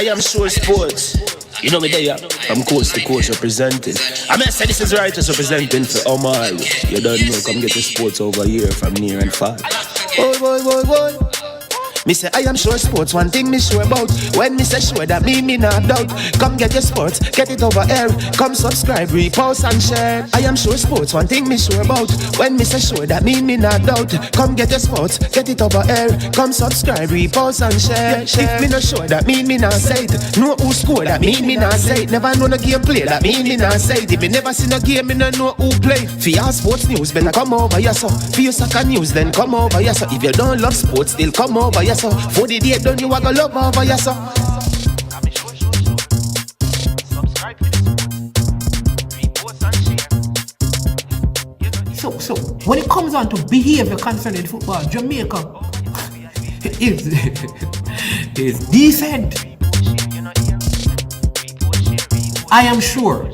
I am sure sports. You know me there, from coast to coast representing. I mean, I say this is righteous representing for Omar. You don't know, come get the sports over here from near and far. Boy. Me say I am sure sports, one thing me sure about. When me say sure, that me not doubt. Come get your sports, get it over here. Come subscribe, repost and share. I am sure sports, one thing me sure about. When me say sure, that me not doubt. Come get your sports, get it over here. Come subscribe, repost and share. If me not sure, that me not say it. Know who score, that me not say it. Never know no game play, that me not say it. If me never see no game, me not know who play. For your sports news, better come over here so. For your soccer news, then come over here so. If you don't love sports, still come over here so. For the day done, you are gonna love over here so. So when it comes on to behavior concerning football, Jamaica is decent. I am sure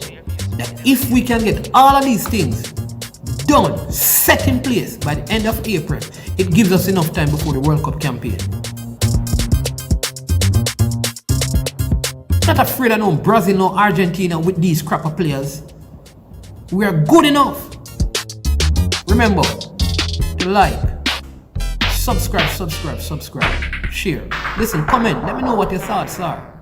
that if we can get all of these things done, set in place by the end of April, it gives us enough time before the World Cup campaign. Not afraid of no Brazil, no Argentina with these crapper players. We are good enough. Remember to like, subscribe, share. Listen, comment, let me know what your thoughts are.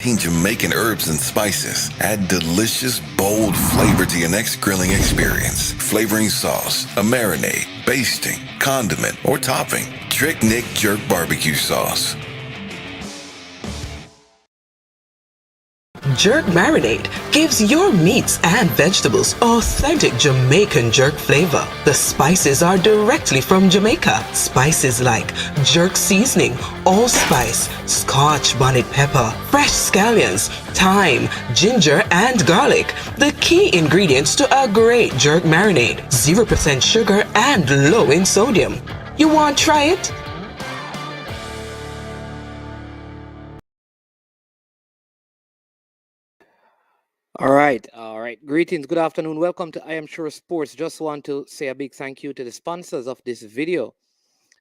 Jamaican herbs and spices add delicious, bold flavor to your next grilling experience. Flavoring sauce, a marinade, basting, condiment, or topping. Trick Nick Jerk Barbecue Sauce. Jerk Marinade gives your meats and vegetables authentic Jamaican jerk flavor. The spices are directly from Jamaica. Spices like jerk seasoning, allspice, Scotch bonnet pepper, fresh scallions, thyme, ginger, and garlic. The key ingredients to a great jerk marinade. 0% sugar and low in sodium. You want to try it? All right. Greetings, good afternoon. Welcome to I Am Sure Sports. Just want to say a big thank you to the sponsors of this video.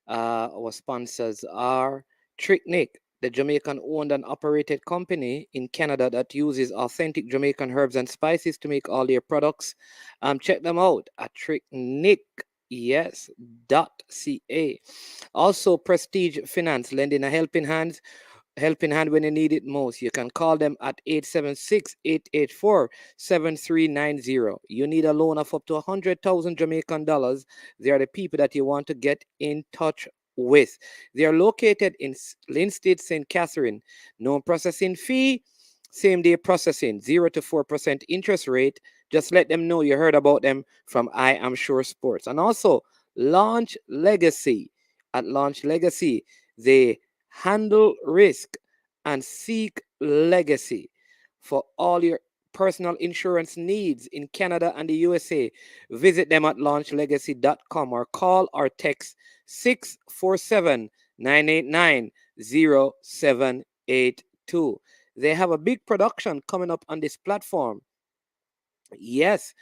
Our sponsors are Trick Nick, the Jamaican-owned and operated company in Canada that uses authentic Jamaican herbs and spices to make all their products. Check them out at tricknick.ca. Also, Prestige Finance, lending a helping hand when you need it most. You can call them at 876-884-7390. You need a loan of up to 100,000 Jamaican dollars. They are the people that you want to get in touch with. They are located in Lynch, St. Catherine. No processing fee, same day processing, 0 to 4% interest rate. Just let them know you heard about them from I Am Sure Sports. And also, Launch Legacy. At Launch Legacy, they handle risk and seek legacy for all your personal insurance needs in Canada and the USA. Visit them at launchlegacy.com or call or text 647-989-0782. They have a big production coming up on this platform. Yes,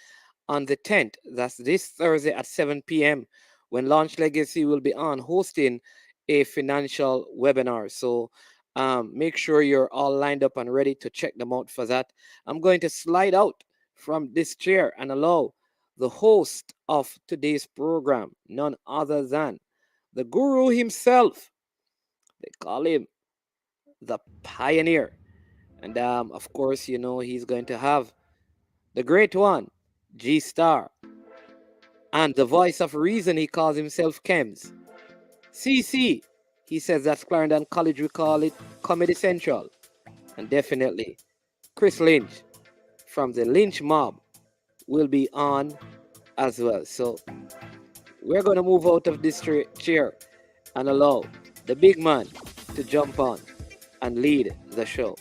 on the 10th, that's this Thursday at 7 p.m. when Launch Legacy will be on hosting a financial webinar. So make sure you're all lined up and ready to check them out for that. I'm going to slide out from this chair and allow the host of today's program, none other than the guru himself. They call him the pioneer. And of course, you know, he's going to have the great one, G Star. And the voice of reason, he calls himself Kems. CC, he says that's Clarendon College, we call it Comedy Central. And definitely, Chris Lynch from the Lynch Mob will be on as well. So we're going to move out of this chair and allow the big man to jump on and lead the show.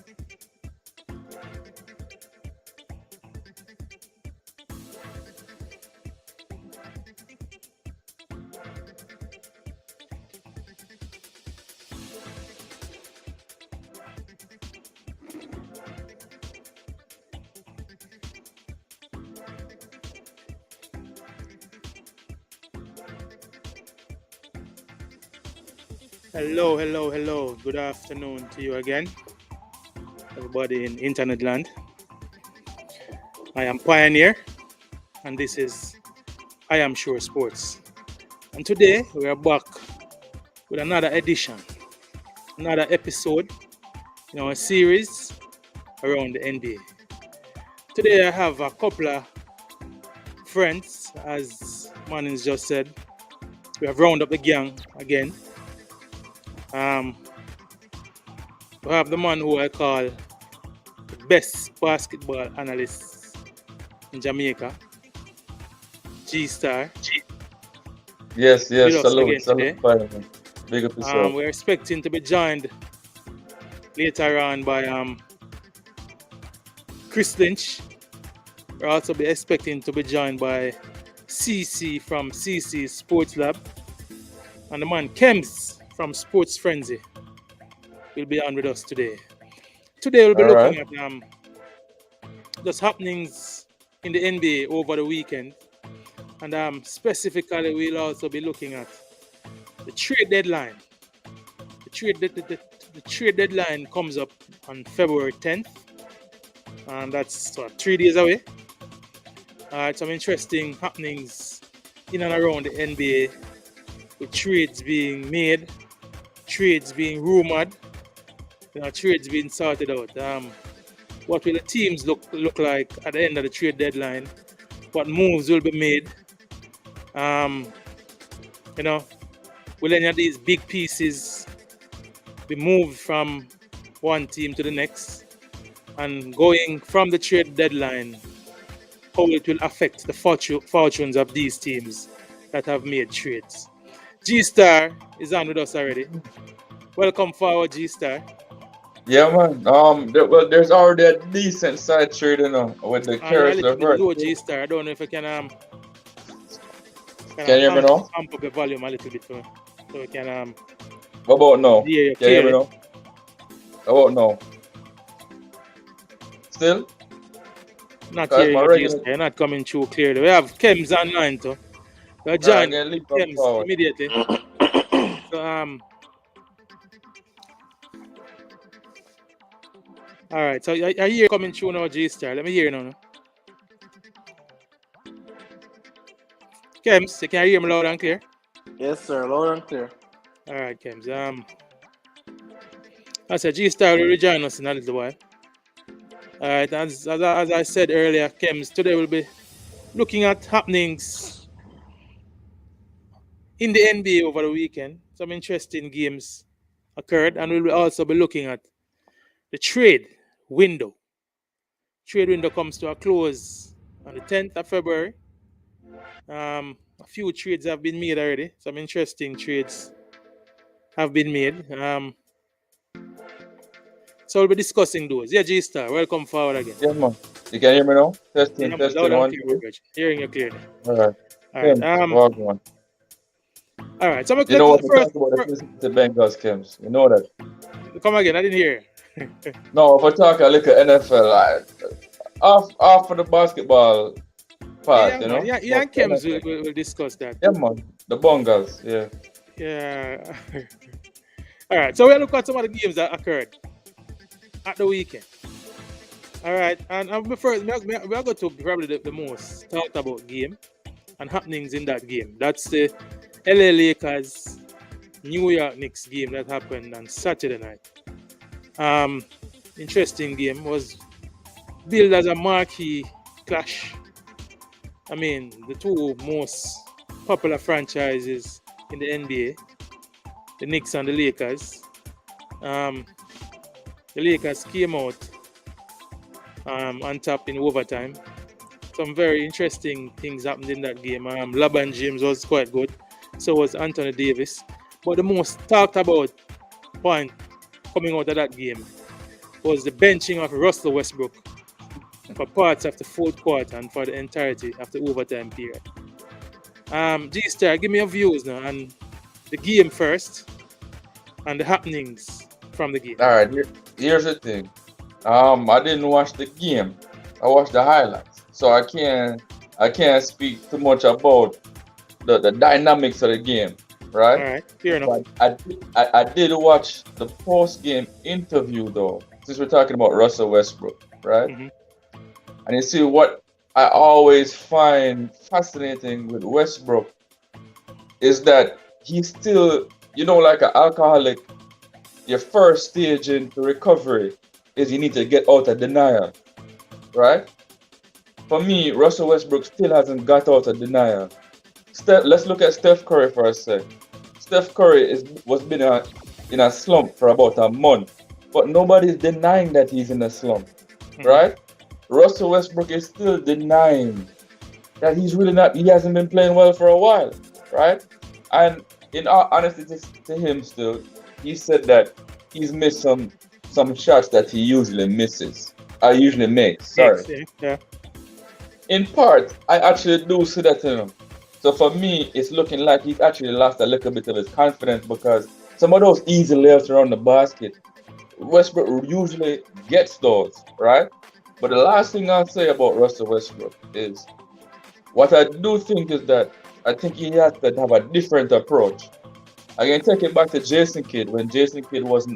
Hello, hello, hello. Good afternoon to you again, everybody in internet land. I am Pioneer, and this is I Am Sure Sports. And today we are back with another edition, another episode in our series around the NBA. Today I have a couple of friends, as Mannings just said. We have rounded up the gang again. We have the man who I call the best basketball analyst in Jamaica, G-Star. Yes, With us salute, again today. Fireman. Big up yourself. We're expecting to be joined later on by Chris Lynch. We're also be expecting to be joined by CC from CC Sports Lab, and the man Kems from Sports Frenzy will be on with us today. Today we'll be looking at just happenings in the NBA over the weekend, and specifically we'll also be looking at the trade deadline. The trade deadline comes up on February 10th, and that's 3 days away. Some interesting happenings in and around the NBA, with trades being made, trades being rumored, trades being sorted out. What will the teams look like at the end of the trade deadline? What moves will be made? Will any of these big pieces be moved from one team to the next? And going from the trade deadline, how it will affect the fortunes of these teams that have made trades. G-Star is on with us already. Welcome forward, G-Star. Yeah, man. There's already a decent side trade, with the Curry reverse. Low, G-Star. I don't know if I can Can you hear me now? Amp up the volume a little bit for me, so we can What about now? Can you hear me now? How about now? Still? Not hearing you, G-Star. You're not coming through clearly. We have Kems online too. We're joining Kems immediately. So all right, so I hear coming through now, G-Star. Let me hear you now. Kems, you can hear me loud and clear? Yes, sir, loud and clear. All right, Kems. I said G-Star will rejoin us in a little while. All right, as I said earlier, Kems, today we'll be looking at happenings in the NBA over the weekend. Some interesting games occurred, and we'll also be looking at the trade window. Trade window comes to a close on the 10th of February. A few trades have been made already. Some interesting trades have been made. So we'll be discussing those. Yeah, G-Star, welcome forward again. Yeah, man. You can hear me now? Testing, Yeah, testing, loud and 1, clear, 2. hearing you clearly. All right. All right. So you know what we talk about the Bengals, Kems. You know that. Come again, I didn't hear. No, if I talk a little NFL, off for the basketball part, Man. Yeah, and Kems will discuss that. Yeah, man. The Bengals, yeah. Yeah. All right. So we'll look at some of the games that occurred at the weekend. All right. And first, we are going to probably the most talked about game and happenings in that game. That's the LA Lakers New York Knicks game that happened on Saturday night. Interesting game, was billed as a marquee clash. I mean, the two most popular franchises in the NBA, the Knicks and the Lakers. The Lakers came out on top in overtime. Some very interesting things happened in that game. LeBron James was quite good. So was Anthony Davis. But the most talked about point coming out of that game was the benching of Russell Westbrook for parts of the fourth quarter and for the entirety of the overtime period. G-Star, give me your views now on the game first and the happenings from the game. All right, here's the thing. I didn't watch the game. I watched the highlights, so I can't speak too much about the dynamics of the game. right? All right, fair enough. But I did watch the post-game interview though, since we're talking about Russell Westbrook, right? Mhm. And you see what I always find fascinating with Westbrook is that he's still, like an alcoholic, your first stage into recovery is you need to get out of denial, right? For me, Russell Westbrook still hasn't got out of denial. Let's look at Steph Curry for a sec. Steph Curry was been in a slump for about a month, but nobody's denying that he's in a slump, right? Russell Westbrook is still denying that he's really not. He hasn't been playing well for a while, right? And in all honesty to him, still, he said that he's missed some shots that he usually misses. Usually makes. Sorry. Yeah. In part, I actually do see that in him. So for me, it's looking like he's actually lost a little bit of his confidence because some of those easy layups around the basket, Westbrook usually gets those, right? But the last thing I'll say about Russell Westbrook is what I do think is that I think he has to have a different approach. I can take it back to Jason Kidd when Jason Kidd was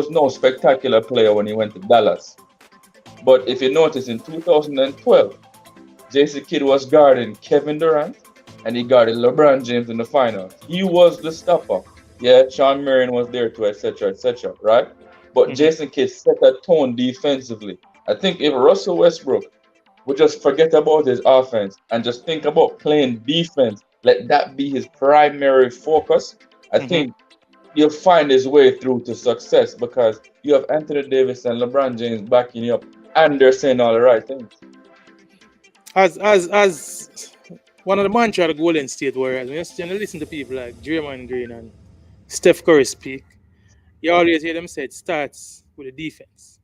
no spectacular player when he went to Dallas. But if you notice in 2012, Jason Kidd was guarding Kevin Durant and he guarded LeBron James in the finals. He was the stopper. Yeah, Sean Marion was there too, etc., right? But Jason Kidd set a tone defensively. I think if Russell Westbrook would just forget about his offense and just think about playing defense, let that be his primary focus, I think he'll find his way through to success because you have Anthony Davis and LeBron James backing you up and they're saying all the right things. As one of the mantra of the Golden State Warriors, when you listen to people like Draymond Green and Steph Curry speak, you always hear them say it starts with the defense.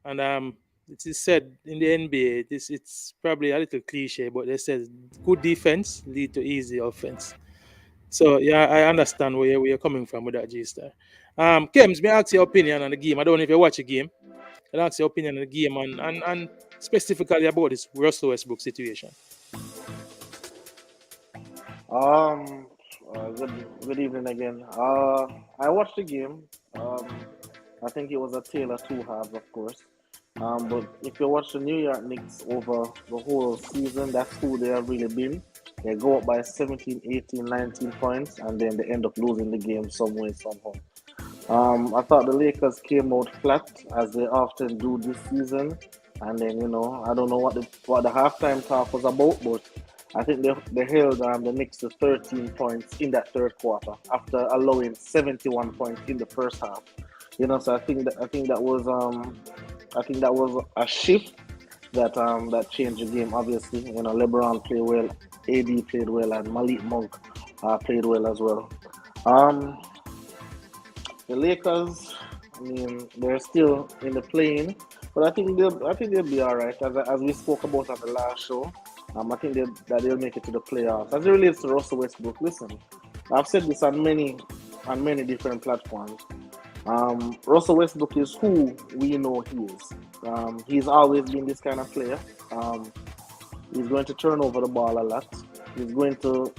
And it is said in the NBA, it's probably a little cliche, but they say good defense lead to easy offense. So yeah, I understand where you're coming from with that, G-Star. Kems, may I ask your opinion on the game? I don't know if you watch a game. I'll ask your opinion on the game and specifically about this Russell Westbrook situation. Good evening again. I watched the game. I think it was a tale of two halves, of course. But if you watch the New York Knicks over the whole season, that's who they have really been. They go up by 17, 18, 19 points, and then they end up losing the game some way, somehow. I thought the Lakers came out flat, as they often do this season. And then, I don't know what the halftime talk was about, but I think they held the Knicks to 13 points in that third quarter after allowing 71 points in the first half. So I think that was a shift that changed the game. Obviously, LeBron played well, AD played well, and Malik Monk played well as well. The Lakers, they're still in the play-in, but I think they'll be all right. As we spoke about on the last show, I think that they'll make it to the playoffs. As it relates to Russell Westbrook, listen, I've said this on many different platforms. Russell Westbrook is who we know he is. He's always been this kind of player. He's going to turn over the ball a lot. He's going to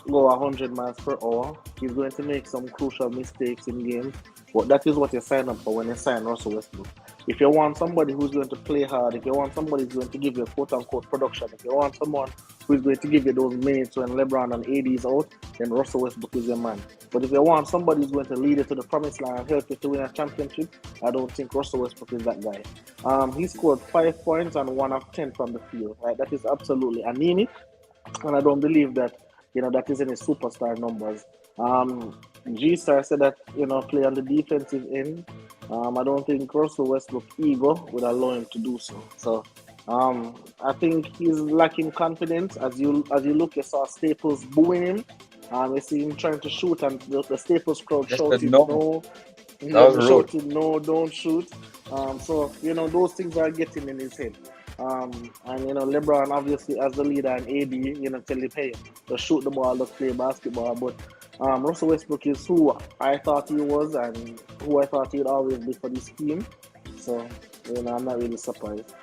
go 100 miles per hour. He's going to make some crucial mistakes in games. But that is what you sign up for when you sign Russell Westbrook. If you want somebody who's going to play hard, if you want somebody who's going to give you quote-unquote production, if you want someone who's going to give you those minutes when LeBron and AD is out, then Russell Westbrook is your man. But if you want somebody who's going to lead you to the promised land and help you to win a championship, I don't think Russell Westbrook is that guy. He scored 5 points and 1 of 10 from the field. Right? That is absolutely anemic, and I don't believe that that is any superstar numbers. G-Star said that play on the defensive end. I don't think Russell Westbrook ego would allow him to do so. So I think he's lacking confidence. As you look, you saw Staples booing him. You see him trying to shoot, and the Staples crowd shouting no, shouting no, don't shoot. So those things are getting in his head. And LeBron obviously as the leader and AD, tell him, hey, just shoot the ball, just play basketball. But Russell Westbrook is who I thought he was and who I thought he'd always be for this team. So, I'm not really surprised.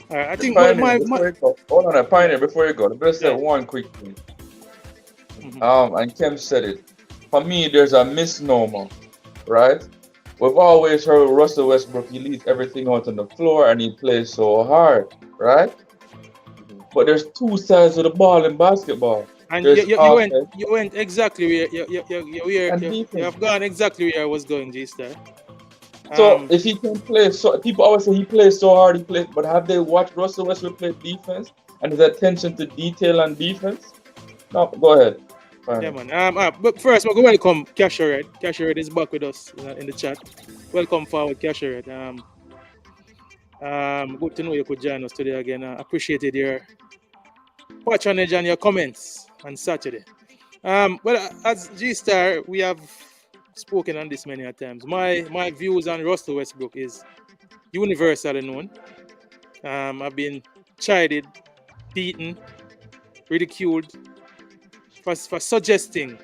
I think Pioneer, hold on, Pioneer, before you go, let's say one quick thing. And Kem said it. For me, there's a misnomer, right? We've always heard Russell Westbrook, he leaves everything out on the floor and he plays so hard, right? But there's two sides of the ball in basketball. And There's offense you went exactly where and you defense. have gone exactly where I was going, G Star. So if he can play, so people always say he plays so hard, he plays, but have they watched Russell Westbrook play defense and his attention to detail on defense? No, go ahead. Fine. Yeah, man. But first, we're going to welcome Cashered. Cashered is back with us in the chat. Welcome forward, Cashered. Good to know you could join us today again. Appreciated your patronage and your comments on Saturday. Well, as G Star, we have spoken on this many a times. My views on Russell Westbrook is universally known. I've been chided, beaten, ridiculed for suggesting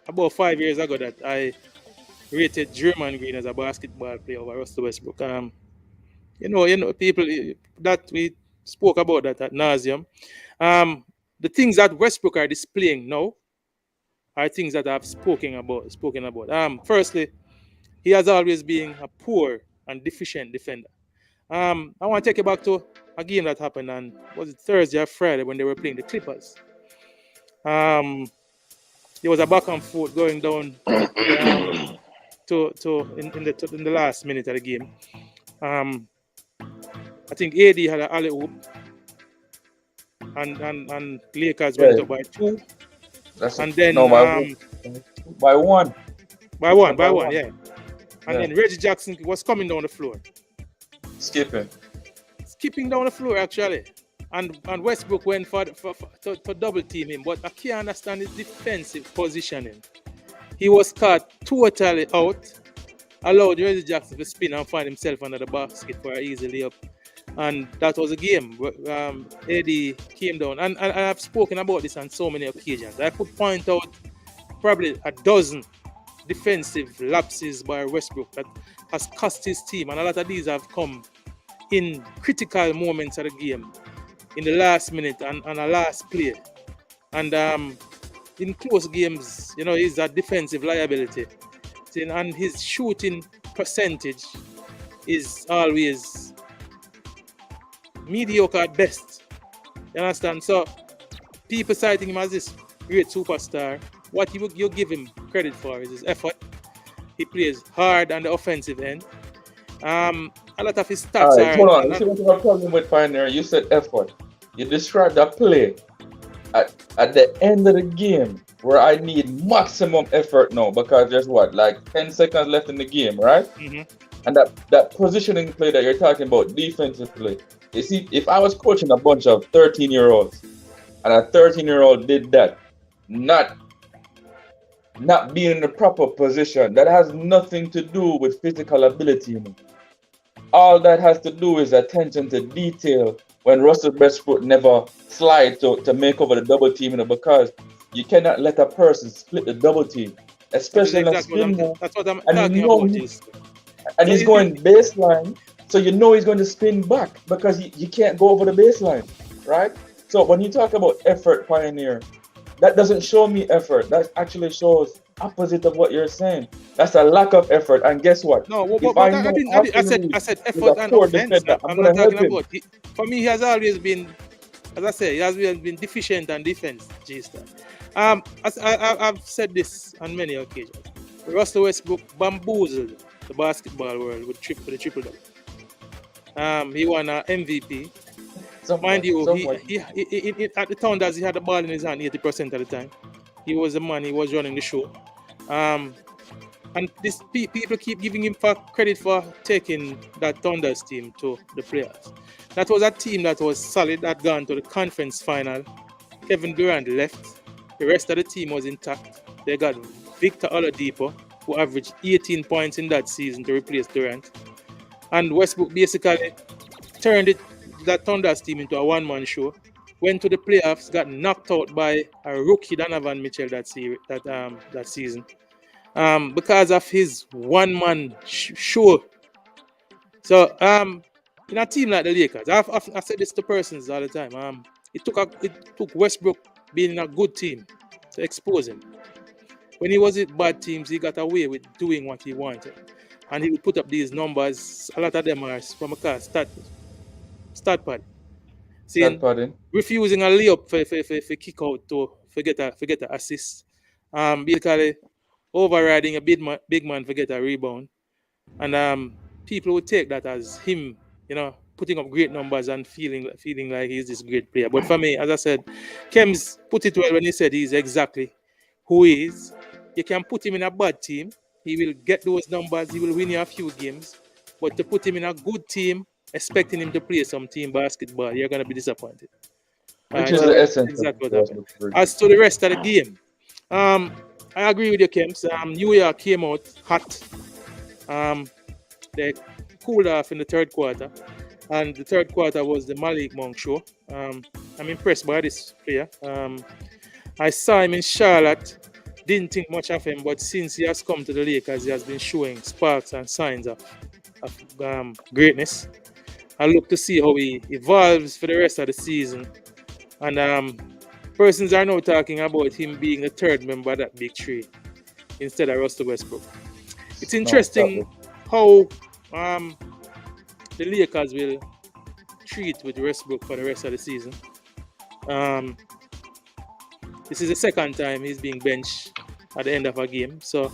about 5 years ago that I rated Draymond Green as a basketball player over Russell Westbrook. You know, people that we spoke about that ad nauseum. The things that Westbrook are displaying now are things that I've spoken about. Firstly, he has always been a poor and deficient defender. I want to take you back to a game that happened on, was it Thursday or Friday when they were playing the Clippers? There was a back and forth going down in the last minute of the game. I think AD had an alley oop, and Lakers went up by 2. And then by one, yeah. And then Reggie Jackson was coming down the floor, skipping down the floor actually. And Westbrook went to double team him, but I can't understand his defensive positioning. He was caught totally out, allowed Reggie Jackson to spin and find himself under the basket for an easy layup. And that was a game. AD came down. And I've spoken about this on so many occasions. I could point out probably a dozen defensive lapses by Westbrook that has cost his team. And a lot of these have come in critical moments of the game, in the last minute and a last play. And in close games, you know, he's a defensive liability. And his shooting percentage is always mediocre at best. You understand? So people citing him as this great superstar. What you give him credit for is his effort. He plays hard on the offensive end. A lot of his stats are... Hold on. You see what I'm problem with Pioneer? You said effort. You described a play at the end of the game where I need maximum effort now because there's like 10 seconds left in the game, right? Mm-hmm. And that positioning play that you're talking about, defensive play. You see, if I was coaching a bunch of 13-year-olds and a 13-year-old did that, not being in the proper position, that has nothing to do with physical ability. You know? All that has to do is attention to detail when Russell Westbrook never slide to make over the double team, you know, because you cannot let a person split the double team, especially in a spin move. That's what I'm talking about. And he's going baseline, so you know he's going to spin back because you can't go over the baseline, right? So when you talk about effort, Pioneer, that doesn't show me effort. That actually shows opposite of what you're saying. That's a lack of effort. And guess what? No, I said effort and offense. I'm not talking about. For me, he has always been, as I say, he has always been deficient on defense. G-Star. I've said this on many occasions. Russell Westbrook bamboozled the basketball world with the triple double. He won an MVP. Mind you, he at the time that he had the ball in his hand 80% of the time. He was the man. He was running the show. And this people keep giving him credit for taking that Thunder's team to the playoffs. That was a team that was solid, that gone to the conference final. Kevin Durant left. The rest of the team was intact. They got Victor Oladipo, who averaged 18 points in that season to replace Durant. And Westbrook basically turned that Thunder's team into a one-man show. Went to the playoffs, got knocked out by a rookie Donovan Mitchell that season. Because of his one-man show. So in a team like the Lakers, I've said this to persons all the time. It took Westbrook being in a good team to expose him. When he was with bad teams, he got away with doing what he wanted. And he would put up these numbers. A lot of them are from a car, stat pad. Saying, refusing a layup for kick out to forget a assist. Basically overriding a big man forget a rebound. And people would take that as him, putting up great numbers and feeling like he's this great player. But for me, as I said, Kems put it well when he said he's exactly who he is. You can put him in a bad team, he will get those numbers, he will win you a few games. But to put him in a good team, expecting him to play some team basketball, you're going to be disappointed. Which is the essence exactly what happened. As to the rest of the game, I agree with you, Kems. New York came out hot. They cooled off in the third quarter, and the third quarter was the Malik Monk show. I'm impressed by this player. I saw him in Charlotte, didn't think much of him, but since he has come to the Lakers, he has been showing sparks and signs of greatness. I look to see how he evolves for the rest of the season. And persons are now talking about him being the third member of that big three instead of Russell Westbrook. It's interesting how the Lakers will treat with Westbrook for the rest of the season. This is the second time he's being benched at the end of a game, so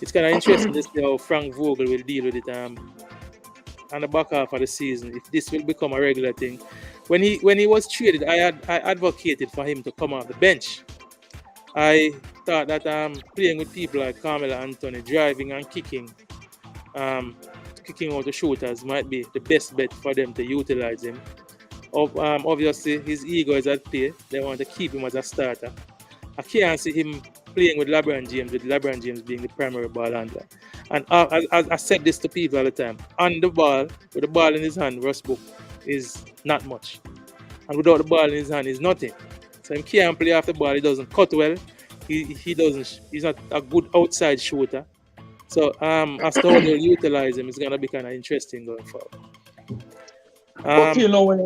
it's kind of interesting to see how Frank Vogel will deal with it on the back half of the season, if this will become a regular thing. When he was traded, I advocated for him to come off the bench. I thought that playing with people like Carmelo Anthony, driving and kicking out the shooters might be the best bet for them to utilize him. Obviously, his ego is at play. They want to keep him as a starter. I can't see him playing with LeBron James, with LeBron James being the primary ball handler. And I said this to people all the time. On the ball, with the ball in his hand, Westbrook is not much. And without the ball in his hand, is nothing. So he can't play off the ball. He doesn't cut well. He's not a good outside shooter. So as to how they'll utilize him, it's gonna be kind of interesting going forward. But feel no way,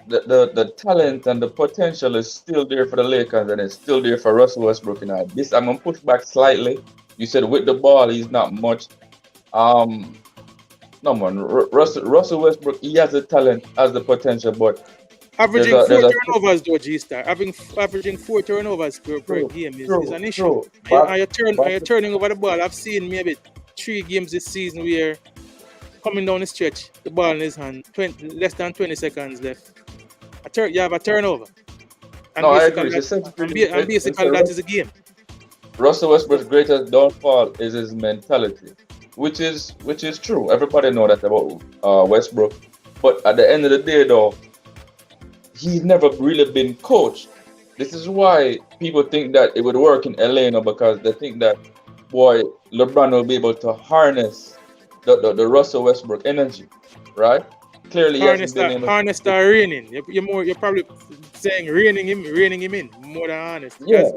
the talent and the potential is still there for the Lakers, and it's still there for Russell Westbrook. This I'm gonna push back slightly. You said with the ball he's not much. No man, Russell Westbrook, he has the talent, has the potential, but averaging 4 turnovers, though, G-Star. Averaging 4 turnovers per game is an issue. Are you turning over the ball? I've seen maybe 3 games this season where coming down the stretch, the ball in his hand, less than 20 seconds left. You have a turnover. And I agree. And basically that is a game. Russell Westbrook's greatest downfall is his mentality, which is true. Everybody know that about Westbrook. But at the end of the day, though, he's never really been coached. This is why people think that it would work in LA now, because they think that, boy, LeBron will be able to harness the Russell Westbrook energy, right? Clearly, harness that reigning. You're probably saying reining him in more than honest. Yeah.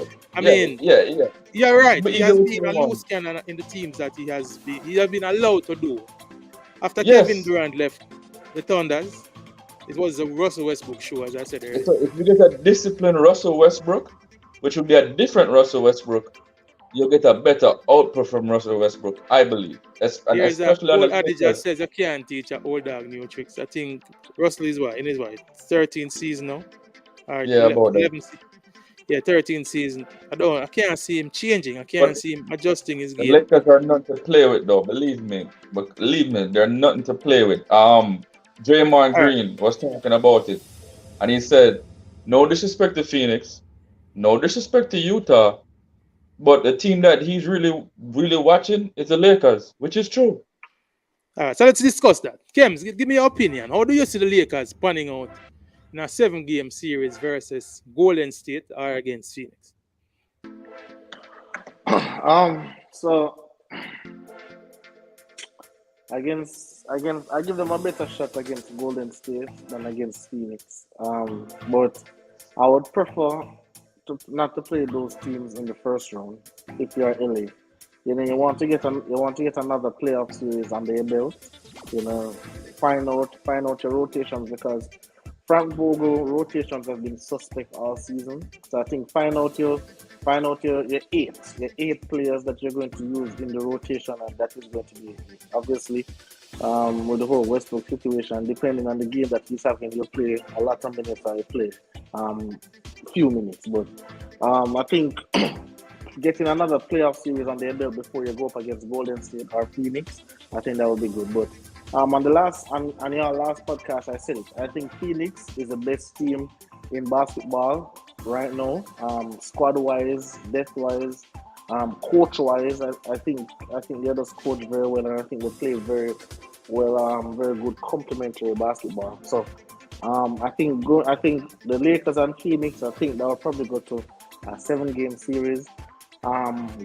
You're right. But he has been a loose cannon in the teams that he has been allowed to do. After Kevin Durant left the Thunders, it was the Russell Westbrook show, as I said earlier. So if you get a disciplined Russell Westbrook, which would be a different Russell Westbrook, you'll get a better output from Russell Westbrook, I believe. There's an old adage that says you can't teach an old dog new tricks. I think Russell is in his 13th season now. Or 11th, 13th season. I can't see him changing. I can't see him adjusting his game. The Lakers are nothing to play with, though. Believe me, they're nothing to play with. Draymond Green was talking about it, and he said, no disrespect to Phoenix, no disrespect to Utah, but the team that he's really, really watching is the Lakers, which is true. All right, so let's discuss that. Kems, give me your opinion. How do you see the Lakers panning out in a 7-game series versus Golden State or against Phoenix? So I give them a better shot against Golden State than against Phoenix. But I would prefer not to play those teams in the first round if you're LA. You want to get another playoff series under your belt. Find out your rotations, because Frank Vogel rotations have been suspect all season. So I think find out your eight players that you're going to use in the rotation, and that is going to be obviously with the whole Westbrook situation, depending on the game that he's having, you'll play a lot of minutes or you play few minutes. But I think getting another playoff series on their belt before you go up against Golden State or Phoenix, I think that would be good. But on your last podcast, I said it. I think Phoenix is the best team in basketball right now, squad-wise, depth-wise, coach-wise. I think the others coach very well, and I think they play very well, very good complementary basketball. So I think the Lakers and Phoenix, I think they'll probably go to a 7-game series.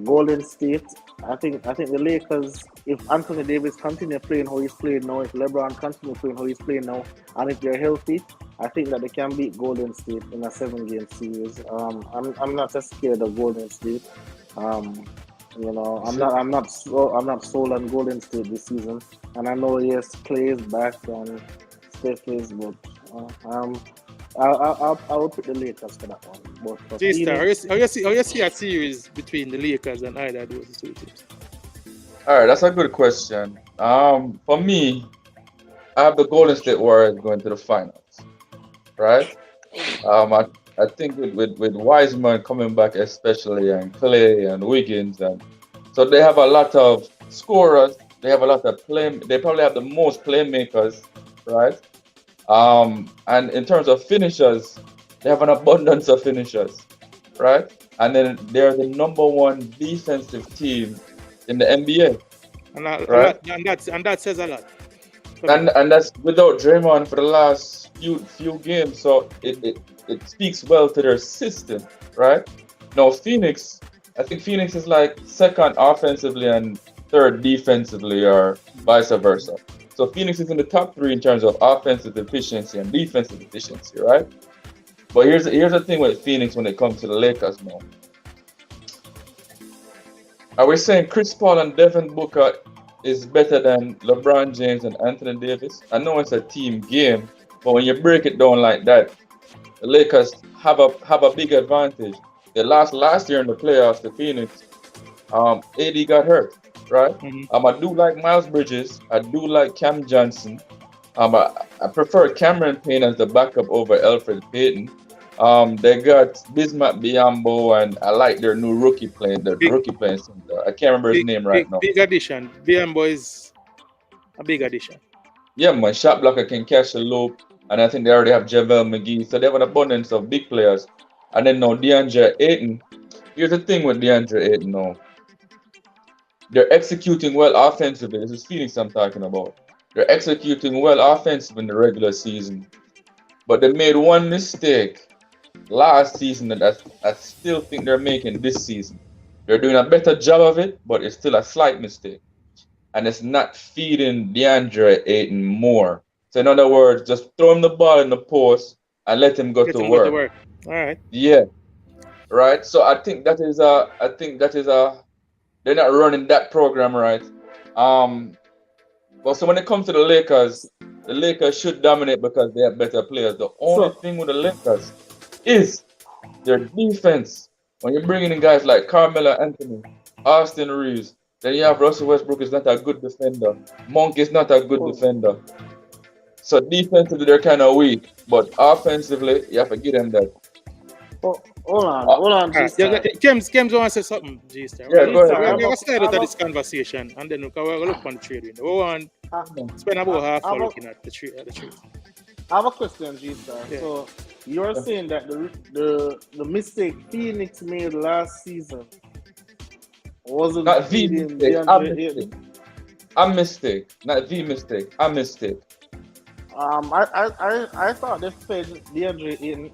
Golden State, I think the Lakers, if Anthony Davis continue playing how he's playing now, if LeBron continue playing how he's playing now, and if they're healthy, I think that they can beat Golden State in a 7-game series. I'm not as scared of Golden State. I'm not sold on Golden State this season. And I know yes, Clay is back and Steph is, but I would pick the Lakers for that one. But J-Star, how you see a series between the Lakers and either of those two teams? All right, that's a good question. For me, I have the Golden State Warriors going to the finals, right? I think with Wiseman coming back especially, and Clay and Wiggins, and so they have a lot of scorers. They have a lot of They probably have the most playmakers, right? And in terms of finishers, they have an abundance of finishers, right? And then they're the number 1 defensive team in the NBA, right? And that says a lot. And that's without Draymond for the last few games, so it speaks well to their system, right? Now Phoenix, I think Phoenix is like second offensively and third defensively, or vice versa. So Phoenix is in the top 3 in terms of offensive efficiency and defensive efficiency, right? But here's the thing with Phoenix when it comes to the Lakers now. Are we saying Chris Paul and Devin Booker is better than LeBron James and Anthony Davis? I know it's a team game, but when you break it down like that, the Lakers have a big advantage. They lost last year in the playoffs to Phoenix. AD got hurt, right? Mm-hmm. I do like Miles Bridges. I do like Cam Johnson. I prefer Cameron Payne as the backup over Elfrid Payton. They got Bismack Biyombo, and I like their new rookie playing center. I can't remember his name right now. Big addition. Biyombo is a big addition. Yeah, my shot blocker can catch the loop, and I think they already have JaVale McGee, so they have an abundance of big players. And then now DeAndre Ayton. Here's the thing with DeAndre Ayton now. They're executing well offensively. This is Phoenix I'm talking about. They're executing well offensively in the regular season, but they made one mistake last season that I still think they're making this season. They're doing a better job of it, but it's still a slight mistake. And it's not feeding DeAndre Ayton more. So in other words, just throw him the ball in the post and let him go to work. All right. Yeah. Right. So I think that is they're not running that program right. But so when it comes to the Lakers should dominate because they have better players. The only thing with the Lakers is their defense. When you're bringing in guys like Carmelo Anthony, Austin Reeves, then you have Russell Westbrook is not a good defender. Monk is not a good defender. So defensively they're kind of weak, but offensively you have to give them that. Hold on. James wants to say something, G-Star. Yeah, go ahead. We're going to start out of this conversation, and then we're going to look on the trade window. We want to spend about half hour looking at the trade. I have a question, G-Star. Yeah. So you're saying that the mistake Phoenix made last season wasn't not the mistake. A mistake, not the mistake. A mistake. I thought they fed DeAndre in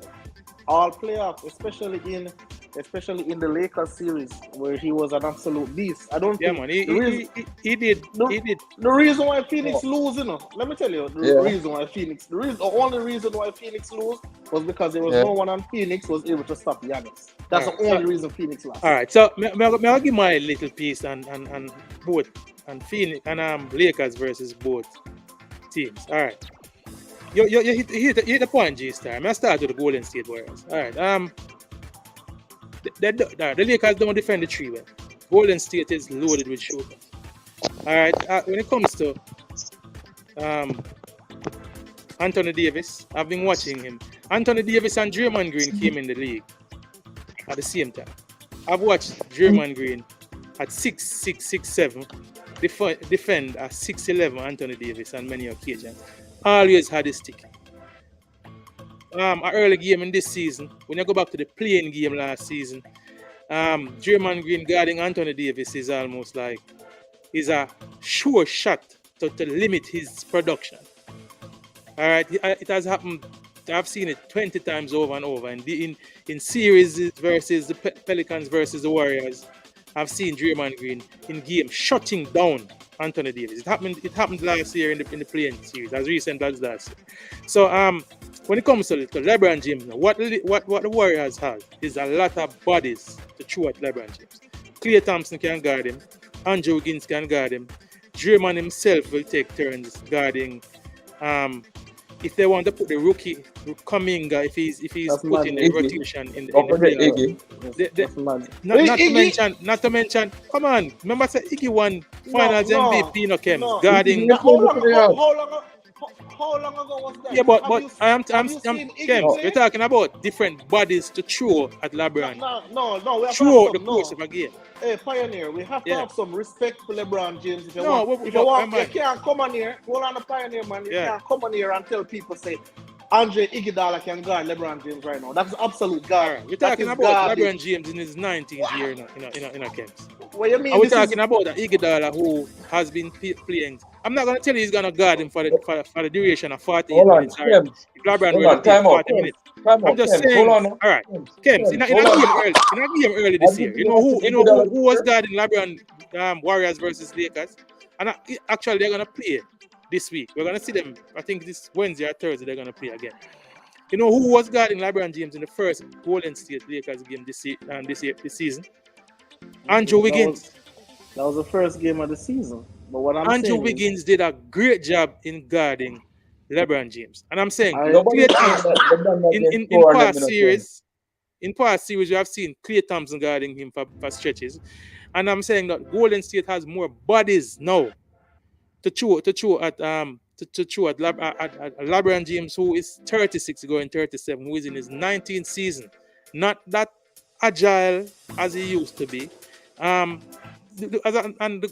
all playoffs, especially in the Lakers series where he was an absolute beast. I don't think. Man, he did. The reason why Phoenix lose, let me tell you, the only reason why Phoenix lose was because there was no one on Phoenix was able to stop Giannis. That's the only reason Phoenix lost. All right, so may I give my little piece and both and Phoenix and Lakers versus both teams. All right. You hit the point, G-Star. I'm going to start with the Golden State Warriors. All right. The Lakers don't defend the three well. Golden State is loaded with shooters. All right. When it comes to Anthony Davis, I've been watching him. Anthony Davis and Draymond Green came in the league at the same time. I've watched Draymond Green at 6'6", 6'7", defend a 6'11" Anthony Davis on many occasions. Always had his stick. An early game in this season, when you go back to the playing game last season, Draymond Green guarding Anthony Davis is almost like is a sure shot to limit his production. All right, it has happened. I've seen it 20 times over and over. And in series versus the Pelicans versus the Warriors, I've seen Draymond Green in game shutting down Anthony Davis. It happened last year in the playing series, as recent as last year. So when it comes to LeBron James, what the Warriors have is a lot of bodies to throw at LeBron James. Klay Thompson can guard him. Andrew Wiggins can guard him. Draymond himself will take turns guarding. If they want to put the rookie Kuminga, if he's put in the rotation in the playoffs. Not to mention, come on, remember say Iggy won Finals MVP no Kems guarding. How long ago was that? Yeah, but I'm Kems. We're talking about different bodies to throw at LeBron. No, we have through the course of a game. Hey, Pioneer, we have to have some respect for LeBron James. If you can't come on here, hold on the Pioneer, man. You can't come on here and tell people, say, Andre Iguodala can guard LeBron James right now. That's absolute guard. We're talking about LeBron James in his 19th year in a Kems. What you mean? We're talking about an Iguodala who has been playing. I'm not going to tell you he's going to guard him for the duration of 40 minutes. If LeBron will take 40 minutes. I'm just saying. All right, Kems, in a game early this year, you know who was guarding LeBron Warriors versus Lakers, and actually they're gonna play this week. We're gonna see them. I think this Wednesday or Thursday they're gonna play again. You know who was guarding LeBron James in the first Golden State Lakers game this season? Andrew Wiggins. That was the first game of the season. But what Andrew Wiggins did a great job in guarding LeBron James, and I'm saying in past series we have seen Klay Thompson guarding him for stretches, and I'm saying that Golden State has more bodies now to throw at LeBron James, who is 36 going 37, who is in his 19th season, not that agile as he used to be. All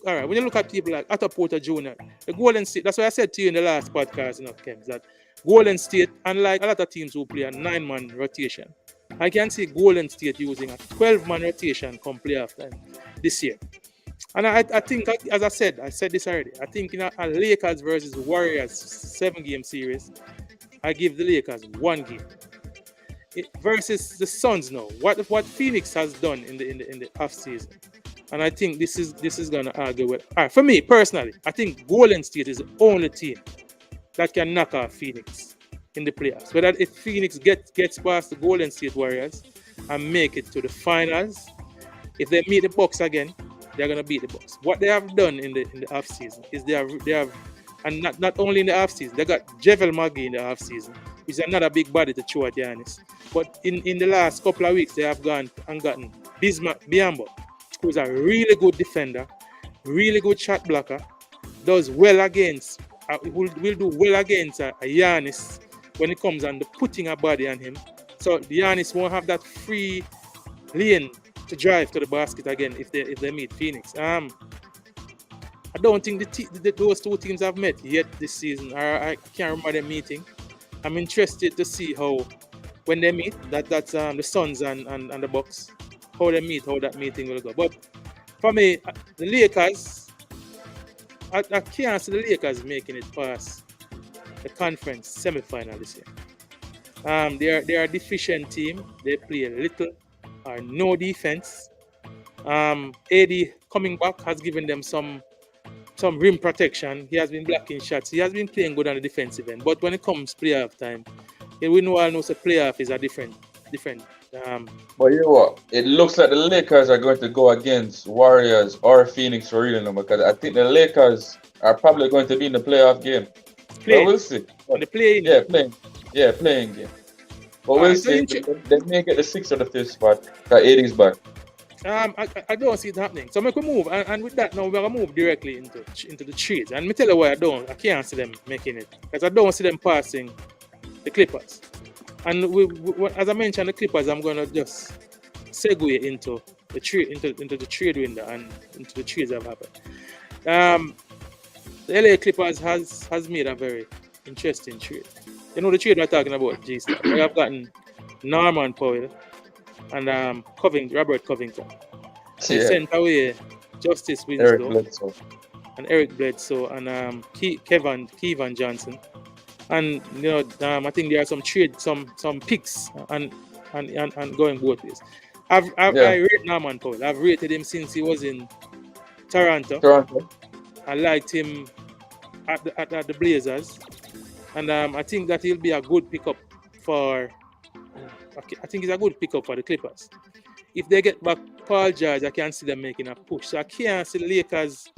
right, when you look at people like Otto Porter Jr., the Golden State, that's what I said to you in the last podcast, Kems, that Golden State, unlike a lot of teams who play a 9-man rotation, I can see Golden State using a 12-man rotation come playoff time this year. And I think, as I said this already, I think in a Lakers versus Warriors 7-game series, I give the Lakers 1 game. Versus the Suns now, what Phoenix has done in the off season. And I think this is gonna argue with. All right, for me personally, I think Golden State is the only team that can knock off Phoenix in the playoffs. Whether if Phoenix gets past the Golden State Warriors and make it to the finals, if they meet the Bucks again, they're gonna beat the Bucks. What they have done in the off season is they have, and not only in the off season, they got JaVale McGee in the off season, which is another big body to throw at Giannis. But in the last couple of weeks, they have gone and gotten Bismack Biyombo, who's a really good defender, really good shot blocker, does well against, will do well against a Giannis when it comes on the putting a body on him. So Giannis won't have that free lane to drive to the basket again if they meet Phoenix. I don't think those two teams have met yet this season. I can't remember them meeting. I'm interested to see how, when they meet, that's the Suns and the Bucks, how they meet, how that meeting will go. But for me, the Lakers, I can't see the Lakers making it past the conference semi-final this year. They are a deficient team. They play a little or no defense. AD coming back has given them some rim protection. He has been blocking shots. He has been playing good on the defensive end. But when it comes playoff time, we know that playoff is a different. But you know what? It looks like the Lakers are going to go against Warriors or Phoenix for real now, because I think the Lakers are probably going to be in the playoff game. Well, we'll see. On the play-in. Playing game. But we'll Alright, so see. They may get the 6th or the 5th spot. That 80's back. I don't see it happening. So we can move, and with that now we're gonna move directly into the trades. And me tell you why I can't see them making it, because I don't see them passing the Clippers. And as I mentioned, the Clippers, I'm gonna just segue into the trade, into the trade window and into the trades that have happened. The LA Clippers has made a very interesting trade. You know the trade we're talking about, G-Star. They have gotten Norman Powell and Robert Covington. They sent away Justice Winslow and Eric Bledsoe and Kevin Johnson. And I think there are some picks and going both ways. I rate Norman Powell. I've rated him since he was in Toronto. I liked him at the Blazers, and I think that he'll be a good pickup for. I think he's a good pickup for the Clippers. If they get back Paul George, I can see them making a push. So I can't see the Lakers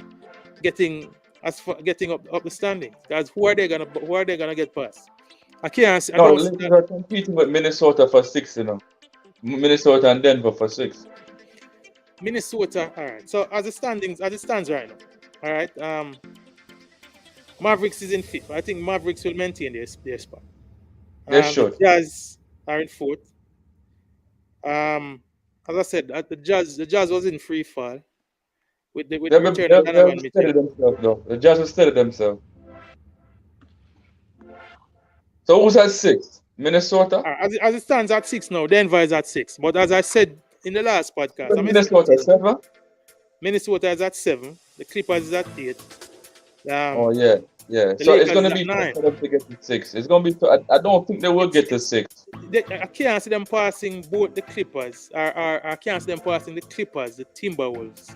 getting up the standings. Because who are they gonna get past? I can't see. No, the Lakers are competing with Minnesota for 6, Minnesota and Denver for 6. Minnesota, all right. So as it stands right now, all right. Mavericks is in 5th. I think Mavericks will maintain their spot. They should. The Jazz are in 4th. As I said, the Jazz was in free fall with the return of Donovan Mitchell. The Jazz will steady themselves. So who's at 6? Minnesota? As it stands at 6 now, Denver is at 6. But as I said in the last podcast, Minnesota 7? Minnesota is at 7. The Clippers is at 8. So it's going to be tough for them to get to 6. It's going to be. I don't think they will get to 6. I can't see them passing both the Clippers, or I can't see them passing the Clippers, the Timberwolves,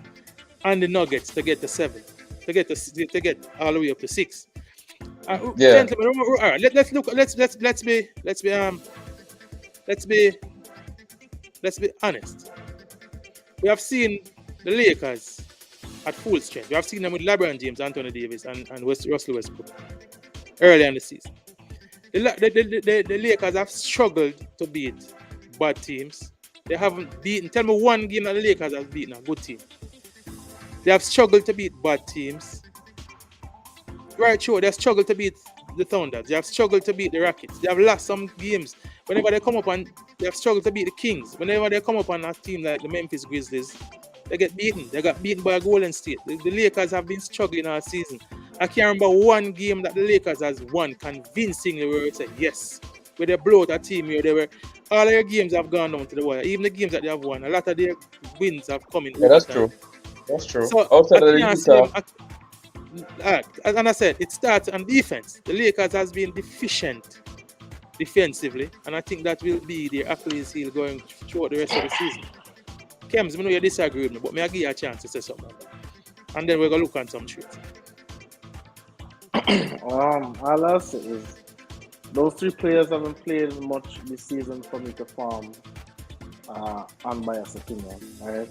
and the Nuggets to get to 7, to get all the way up to 6. Gentlemen, all right. Let's look. Let's be honest. We have seen the Lakers at full strength. We have seen them with LeBron James, Anthony Davis, and Russell Westbrook early in the season. The Lakers have struggled to beat bad teams. They haven't beaten. Tell me one game that the Lakers have beaten a good team. They have struggled to beat bad teams. Right, sure. They have struggled to beat the Thunder. They have struggled to beat the Rockets. They have lost some games. Whenever they come up and they have struggled to beat the Kings. Whenever they come up on a team like the Memphis Grizzlies, they get beaten. They got beaten by Golden State. The Lakers have been struggling all season. I can't remember one game that the Lakers has won convincingly where it's yes. Where they blow out a team here, all their games have gone down to the wire. Even the games that they have won, a lot of their wins have come in. Yeah, that's true. That's true. So outside of the and I said, it starts on defense. The Lakers has been deficient defensively, and I think that will be their Achilles heel going throughout the rest of the season. Kems, I know you disagree with me, but may I give you a chance to say something like that. And then we're going to look at some trades. All I'll say is those 3 players haven't played much this season for me to form unbiased opinion, right?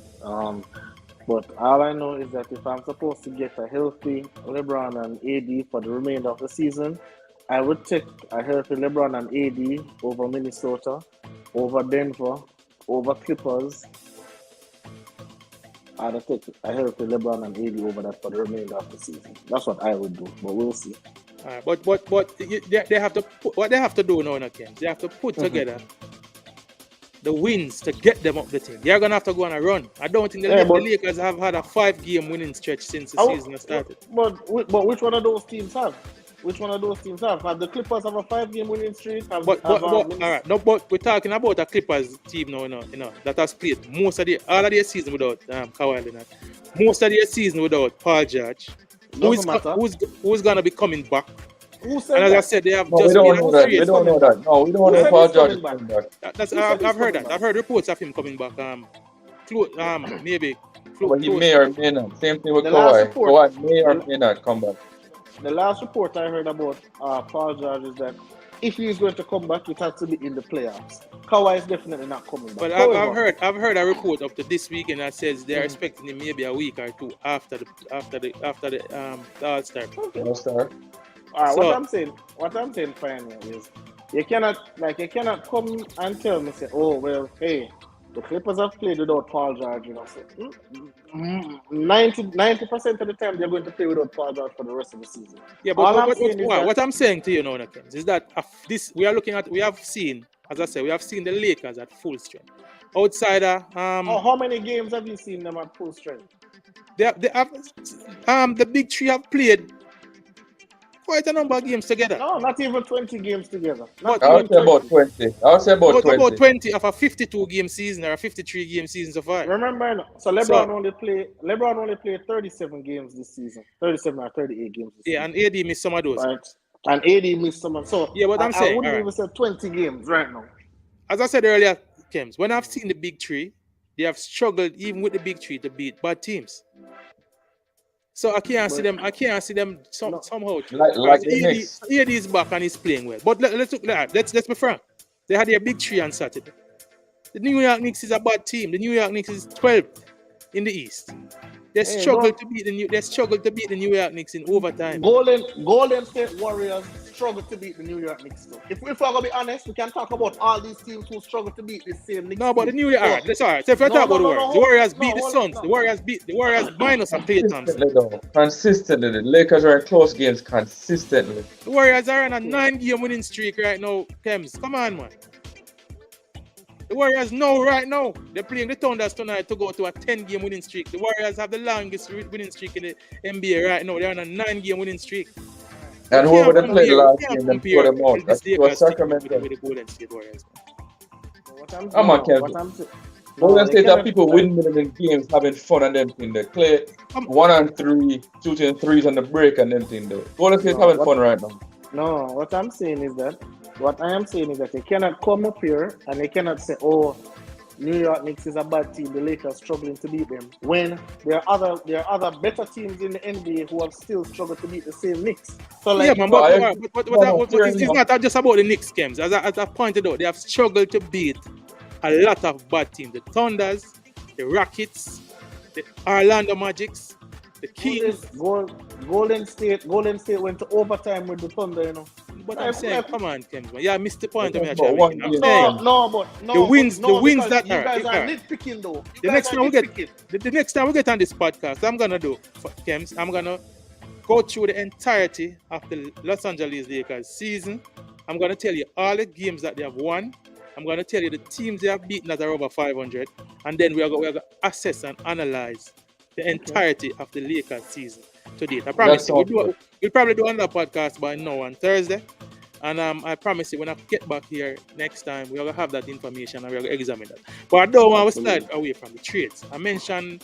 But all I know is that if I'm supposed to get a healthy LeBron and AD for the remainder of the season, I would take a healthy LeBron and AD over Minnesota, over Denver, over Clippers. I'd take a healthy LeBron and AD over that for the remainder of the season. That's what I would do, but we'll see. But they have to what they have to do now, Ken. They have to put together the wins to get them up the team. They're gonna have to go on a run. I don't think the Lakers have had a 5-game winning stretch since the season has started. But which one of those teams have? Which one of those teams have? Have the Clippers have a 5-game winning streak? All right. No, but we're talking about a Clippers team now, that has played all of their season without Kawhi Leonard. Most of their season without Paul George. Who's gonna be coming back? Who said and as that? I said, they have we don't know that. We don't know that. No, we don't know Paul George is coming back. I've heard that. I've heard reports of him coming back. Maybe. But he may or may not. Same thing with Kawhi. Kawhi may or may not come back. The last report I heard about Paul George is that if he's going to come back, it has to be in the playoffs. Kawhi is definitely not coming back. But I've heard a report up to this weekend that says they're expecting him maybe a week or two after the All-Star. Okay. All-Star. Alright, So what I'm saying finally is you cannot come and tell me say, oh well, hey, the Clippers have played without Paul George, you know. So 90% of the time they're going to play without Paul George for the rest of the season. yeah, but what I'm saying to you now, Nakens, is that this we have seen, as I said, we have seen the Lakers at full strength. Outsider, how many games have you seen them at full strength? they have the big three have played quite a number of games together. No, not even 20 games together. But I would say about 20. I would say about 20. About 20 of a 52 game season or a 53 game season so far. Remember, so LeBron only played 37 games this season, 37 or 38 games this season. And AD missed some of those. Right. And AD missed some. So yeah, what I'm saying, I wouldn't even say 20 games right now. As I said earlier, Kems, when I've seen the big three, they have struggled even with the big three to beat bad teams. So I can't see them somehow. Like the Knicks. AD is back and he's playing well. But let's look at that. Let's be frank. They had their big three on Saturday. The New York Knicks is a bad team. The New York Knicks is 12th in the East. They struggled to beat the New York Knicks in overtime. Golden State Warriors struggled to beat the New York Knicks. Too. If we're gonna be honest, we can talk about all these teams who struggle to beat the same Knicks. No, but the New York, alright, that's alright. So if I talk about the Warriors beat the Suns. The Warriors minus a Klay Thompson. Consistently, the Lakers are in close games consistently. The Warriors are on a 9-game winning streak right now. Kems, come on, man. The Warriors know right now they're playing the Thunders tonight to go to a 10-game winning streak. The Warriors have the longest winning streak in the NBA right now. They're on a 9-game winning streak. And whoever they played last game, them put them out. That's what Sacramento. With the Golden State Warriors. Golden State have people winning in games, having fun and them thing. They play 1-3, shooting threes on the break and them thing. Golden State having fun right now. No, what I am saying is that you cannot come up here and you cannot say, oh, New York Knicks is a bad team, the Lakers struggling to beat them. When there are other better teams in the NBA who have still struggled to beat the same Knicks. So like, yeah, man, but it's not just about the Knicks games. As I pointed out, they have struggled to beat a lot of bad teams. The Thunders, the Rockets, the Orlando Magics, the Kings. Golden State went to overtime with the Thunder, you know. But I'm saying, come on, Kems, man. Yeah, I missed the point. I'm saying the wins that you guys are nitpicking though. The next time we get on this podcast, I'm gonna do for Kems. I'm gonna go through the entirety of the Los Angeles Lakers season. I'm gonna tell you all the games that they have won. I'm gonna tell you the teams they have beaten that are over 500, and then we are gonna assess and analyze the entirety of the Lakers season to date. I promise you, we'll probably do another podcast by now on Thursday. And I promise you, when I get back here next time, we're going to have that information and we're going to examine that. But I don't want to slide away from the trades. I mentioned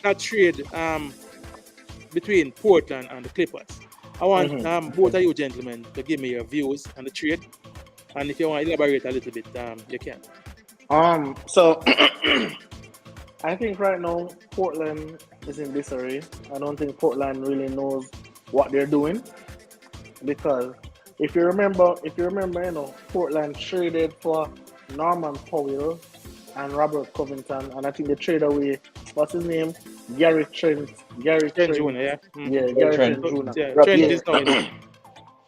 that trade between Portland and the Clippers. I want both of you gentlemen to give me your views on the trade. And if you want to elaborate a little bit, you can. So I think right now Portland is in disarray. I don't think Portland really knows what they're doing, because if you remember, Portland traded for Norman Powell and Robert Covington, and I think they traded away, what's his name? Gary Trent Jr., yeah? Yeah, Gary Trent Jr. Yeah, Trent is now.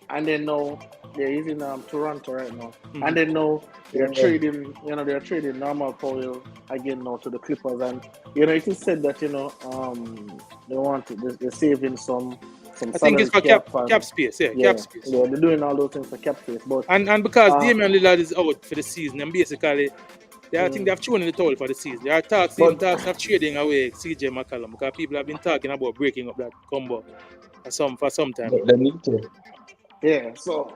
And then now they're using Toronto right now. And then now they're trading, they're trading Norman Powell again now to the Clippers. And, it is said that, they're saving some I think it's for cap space, cap space. Yeah, they're doing all those things for cap space. But and because Damian Lillard is out for the season, and basically, I think they've thrown in the towel for the season. There are talks of trading away CJ McCollum, because people have been talking about breaking up that combo for some time. They need to. Yeah, so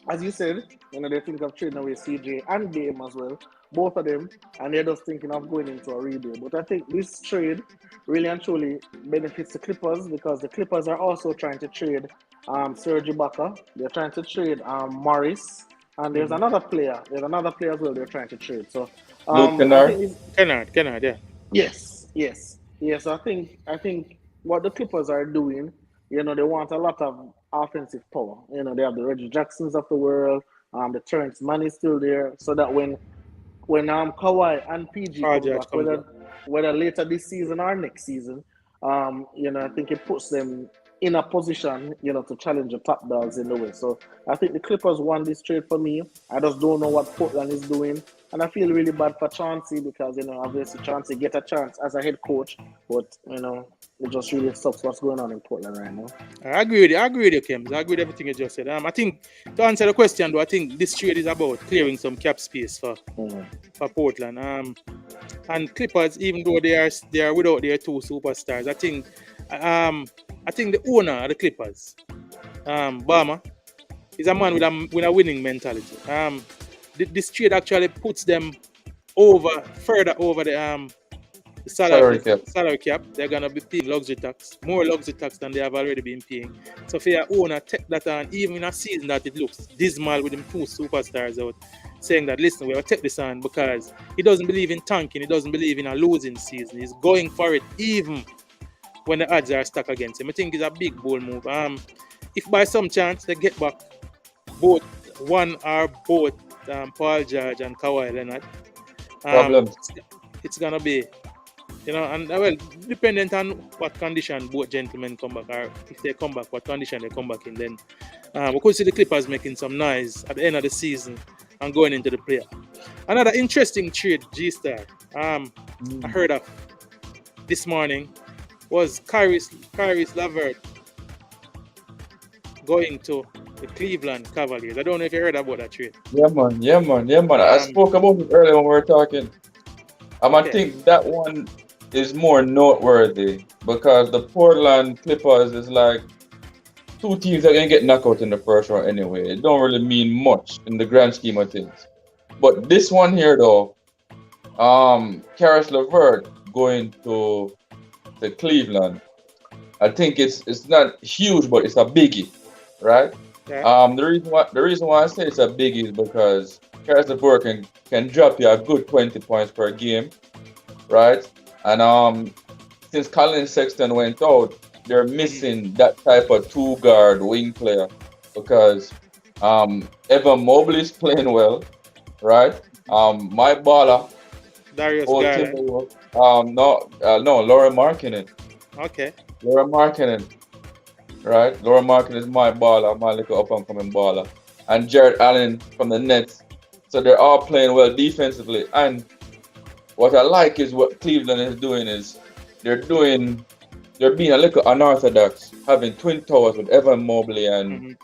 as you said, they think of trading away CJ and Dame as well, both of them, and they're just thinking of going into a rebuild. But I think this trade really and truly benefits the Clippers, because the Clippers are also trying to trade Serge Ibaka. They're trying to trade Morris, and there's another player. There's another player as well they're trying to trade. So Kennard, yeah. Yes. I think what the Clippers are doing, they want a lot of offensive power. They have the Reggie Jacksons of the world, the Terrence Mann is still there, so that when Kawhi and PG come back, whether later this season or next season, I think it puts them in a position, to challenge the top dogs in the West. So I think the Clippers won this trade for me. I just don't know what Portland is doing. And I feel really bad for Chauncey because, obviously Chauncey get a chance as a head coach. But, it just really sucks what's going on in Portland right now. I agree with you, Kems. I agree with everything you just said. I think, to answer the question, though, I think this trade is about clearing some cap space for Portland. And Clippers, even though they are without their two superstars, I think the owner of the Clippers, Bama, is a man with a winning mentality. This trade actually puts them further over the salary cap. They're gonna be paying more luxury tax than they have already been paying. So for your owner, take that on, even in a season that it looks dismal with them two superstars out, saying that, listen, we will take this on because he doesn't believe in tanking, he doesn't believe in a losing season. He's going for it even when the odds are stacked against him. I think it's a big bold move. If by some chance they get back both Paul George and Kawhi Leonard, it's gonna be, and well, dependent on what condition both gentlemen come back, or if they come back, what condition they come back in, then we could see the Clippers making some noise at the end of the season and going into the playoff. Another interesting trade, G-Star, I heard of this morning was Caris LeVert going to the Cleveland Cavaliers. I don't know if you heard about that trade. Yeah, man. I spoke about it earlier when we were talking. I think that one is more noteworthy because the Portland Clippers is like two teams that are going to get knocked out in the first round anyway. It don't really mean much in the grand scheme of things. But this one here, though, Caris LeVert going to Cleveland, I think it's not huge, but it's a biggie, right? Yeah. The reason why I say it's a biggie is because Caris LeVert can drop you a good 20 points per game, right? And since Colin Sexton went out, they're missing that type of two-guard wing player because Evan Mobley's playing well, right? My baller, Darius Garland. Laura Markkinen. Okay. Laura Markkinen, right? Laura Markkinen is my baller, my little up-and-coming baller. And Jared Allen from the Nets. So they're all playing well defensively. And what I like is what Cleveland is doing is they're being a little unorthodox, having twin towers with Evan Mobley and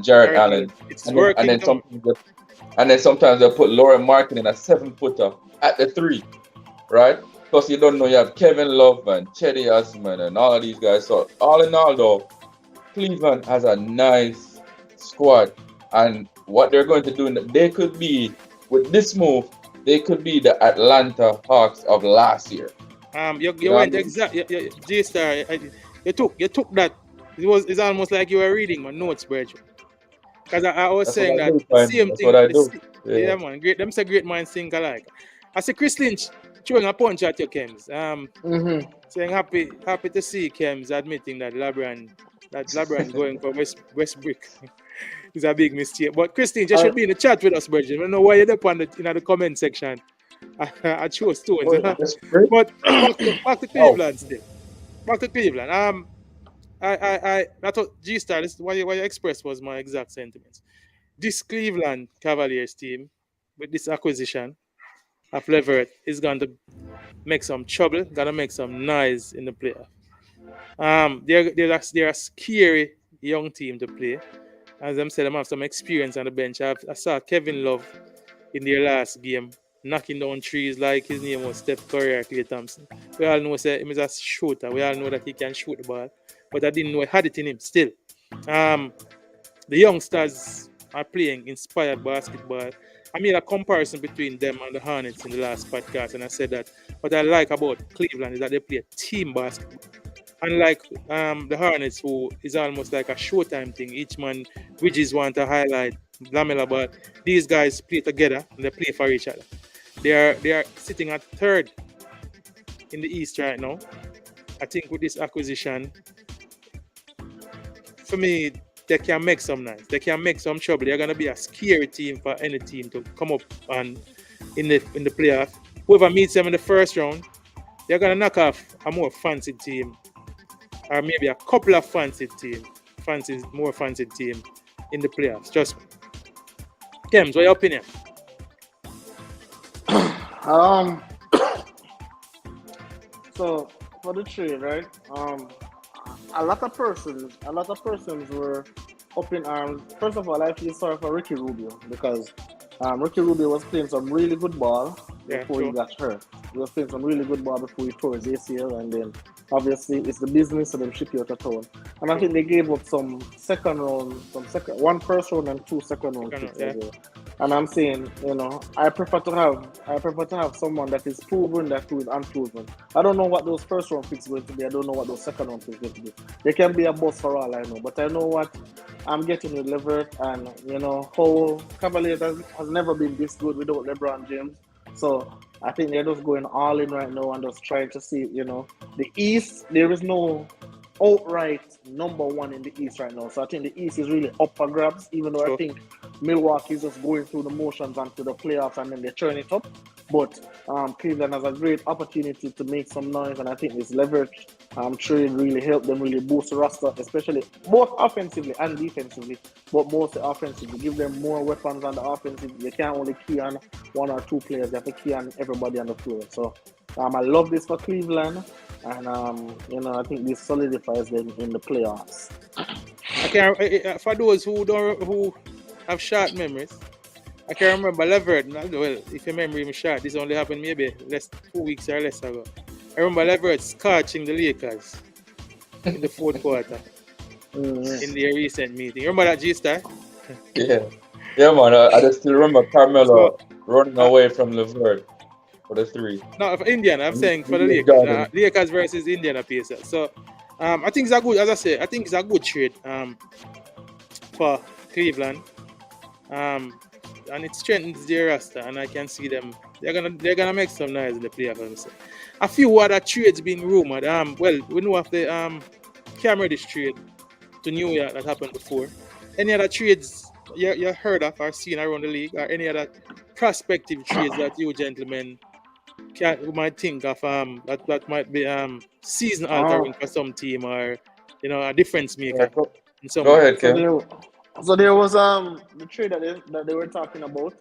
Jared Allen. It's working. And then sometimes they'll put Laura Markkinen in a 7-footer at the 3, right? Because you don't know, you have Kevin Love and Chetty Osman and all of these guys. So all in all, though, Cleveland has a nice squad. And what they're going to do, they could be, with this move, they could be the Atlanta Hawks of last year. You went exactly, J-Star, you took that. It's almost like you were reading my notes, Bridget. Because I was saying that same thing. What I do. Yeah, man. Great. Them say great minds think alike. I see Chris Lynch throwing a punch at your Kems. Saying happy to see Kems admitting that LeBron going for Westbrook is a big mistake. But Chris Lynch, you should be in the chat with us, Bridget. I don't know why you're up in the comment section. I chose stones. But back to Cleveland still. Back to Cleveland. I thought G-Star, this is what you expressed was my exact sentiments. This Cleveland Cavaliers team, with this acquisition of LeVert, is going to make some trouble, going to make some noise in the playoff. They're a scary young team to play. As I said, they have some experience on the bench. I saw Kevin Love in their last game knocking down trees like his name was Steph Curry or Klay Thompson. We all know him is a shooter. We all know that he can shoot the ball. But I didn't know he had it in him still. The youngsters are playing inspired basketball. I made a comparison between them and the Hornets in the last podcast, and I said that what I like about Cleveland is that they play team basketball. Unlike the Hornets, who is almost like a showtime thing. Each man, Bridges want to highlight Lamela, but these guys play together and they play for each other. They are sitting at third in the East right now. I think with this acquisition, for me, they can make some noise. They can make some trouble. They're gonna be a scary team for any team to come up and in the playoff. Whoever meets them in the first round, they're gonna knock off a more fancy team or maybe a couple of more fancy team in the playoffs. Trust me. Kems, what's your opinion? So for the trade, right? A lot of persons were up in arms. First of all, I feel sorry for Ricky Rubio because Ricky Rubio was playing some really good ball before he got hurt. He was playing some really good ball before he tore his ACL, and then obviously it's the business of them ship you out of town. And I think they gave up one first round and 2 second round picks as well. And I'm saying, I prefer to have someone that is proven that who is unproven. I don't know what those first round picks are going to be. I don't know what those second round picks are going to be. They can be a bust for all I know. But I know what I'm getting with Levert, and whole Cavaliers has never been this good without LeBron James. So I think they're just going all in right now and just trying to see, the East, there is no outright number one in the East right now. So I think the East is really up for grabs, even though I think Milwaukee is just going through the motions onto the playoffs and then they turn it up. But Cleveland has a great opportunity to make some noise, and I think this leverage trade really helped them really boost the roster, especially both offensively and defensively, but mostly offensively. Give them more weapons on the offensive. You can't only key on 1 or 2 players. You have to key on everybody on the floor. So I love this for Cleveland, and I think this solidifies them in the playoffs. For those who have short memories, I can remember Levert. Well, if you remember him short, this only happened maybe 2 weeks or less ago. I remember Levert scorching the Lakers in the fourth quarter in their recent meeting. You remember that, G-Star? Yeah, man. I just still remember Carmelo running away from Levert for the 3. No, for Indiana, I'm saying for the Lakers. Lakers versus Indiana Pacers. So, I think it's a good, as I say, I think it's a good trade for Cleveland. And it strengthens their roster, and I can see them. They're gonna make some noise in the playoffs. A few other trades being rumored. Well, we know of the Cam Reddish trade to New York that happened before. Any other trades you heard of or seen around the league, or any other prospective trades that you gentlemen might think of that might be season altering for some team, or a difference maker in some Go ahead, Kim. So there was the trade that they were talking about,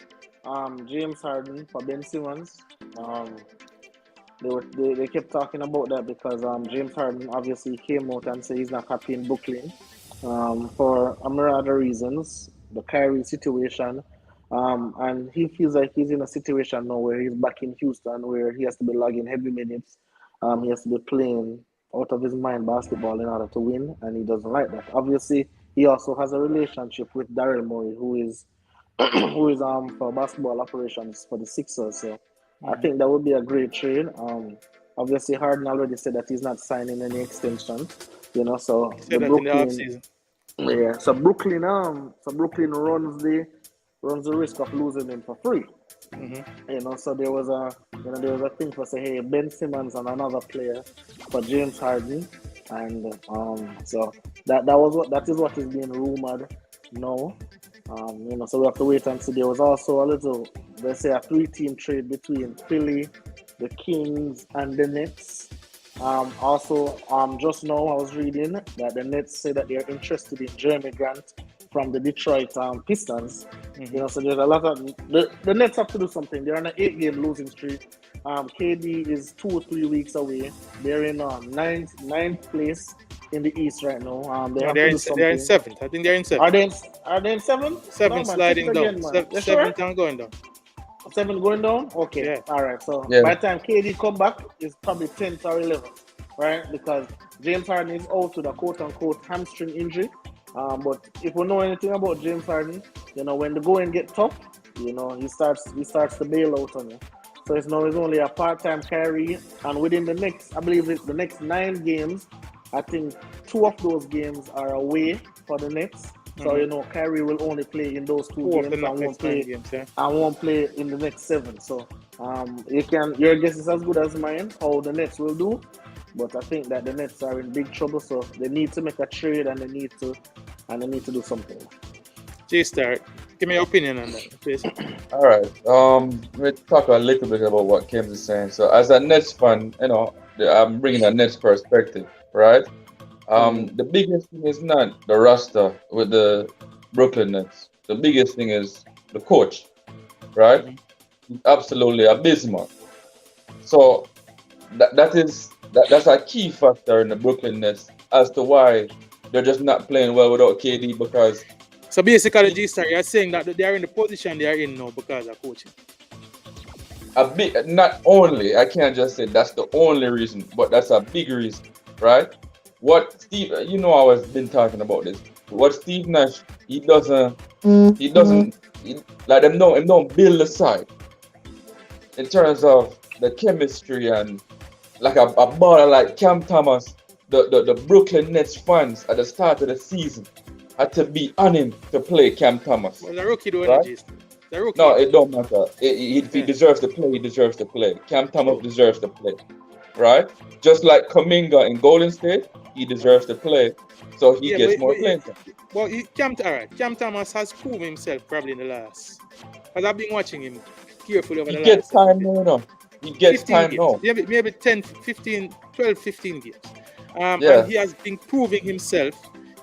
James Harden for Ben Simmons. They kept talking about that because James Harden obviously came out and said he's not happy in Brooklyn for a myriad of reasons, the Kyrie situation, and he feels like he's in a situation now where he's back in Houston where he has to be logging heavy minutes, he has to be playing out of his mind basketball in order to win, and he doesn't like that. Obviously, he also has a relationship with Daryl Morey, who is for basketball operations for the Sixers. So I think that would be a great trade. Obviously, Harden already said that he's not signing any extension. So the Brooklyn, so Brooklyn runs the risk of losing him for free. So there was a thing for say, hey, Ben Simmons and another player for James Harden. And so that is what is being rumored now. So we have to wait and see. There was also a 3-team trade between Philly, the Kings, and the Nets. Just now I was reading that the Nets say that they're interested in Jeremy Grant from the Detroit Pistons. So there's a lot of the Nets have to do something. They're on an 8-game losing streak. KD is 2 or 3 weeks away. They're in ninth place in the East right now. They're in 7th. I think they're in 7th. Are they in 7th? 7th sliding down. 7th and going down. 7 going down? Okay. Yeah. All right. So by the time KD come back, it's probably 10th or 11th, right? Because James Harden is out with a quote-unquote hamstring injury. But if we know anything about James Harden, when the going get tough, he starts to bail out on you. So it's only a part-time Kyrie, and within the next 9 games, I think 2 of those games are away for the Nets. So Kyrie will only play in those 2 games and won't play in the next 7. So your guess is as good as mine how the Nets will do. But I think that the Nets are in big trouble, so they need to make a trade and they need to do something. J-Star, give me your opinion on that, please. All right. Let's talk a little bit about what Kim is saying. So, as a Nets fan, I'm bringing a Nets perspective, right? The biggest thing is not the roster with the Brooklyn Nets. The biggest thing is the coach, right? He's absolutely abysmal. So that's a key factor in the Brooklyn Nets as to why they're just not playing well without KD because So basically, G-Star, you're saying that they are in the position they are in now because of coaching. a big not only I can't just say that's the only reason, but that's a big reason, right? What Steve, I was been talking about this. What Steve Nash, he doesn't like them don't build the side in terms of the chemistry and like a baller like Cam Thomas, the Brooklyn Nets fans at the start of the season had to be on him to play Cam Thomas. Well, the rookie doing Right? it, the rookie. No, it don't matter. If he deserves to play, he deserves to play. Cam Thomas deserves to play, right? Just like Kuminga in Golden State, he deserves to play, so he gets more playing time. Well, Cam Thomas has proven himself probably in the last. Because I've been watching him carefully over He the gets last. time now. He gets 15 time games. now. Maybe 10, 15, 12, 15 games. Yeah. And he has been proving himself.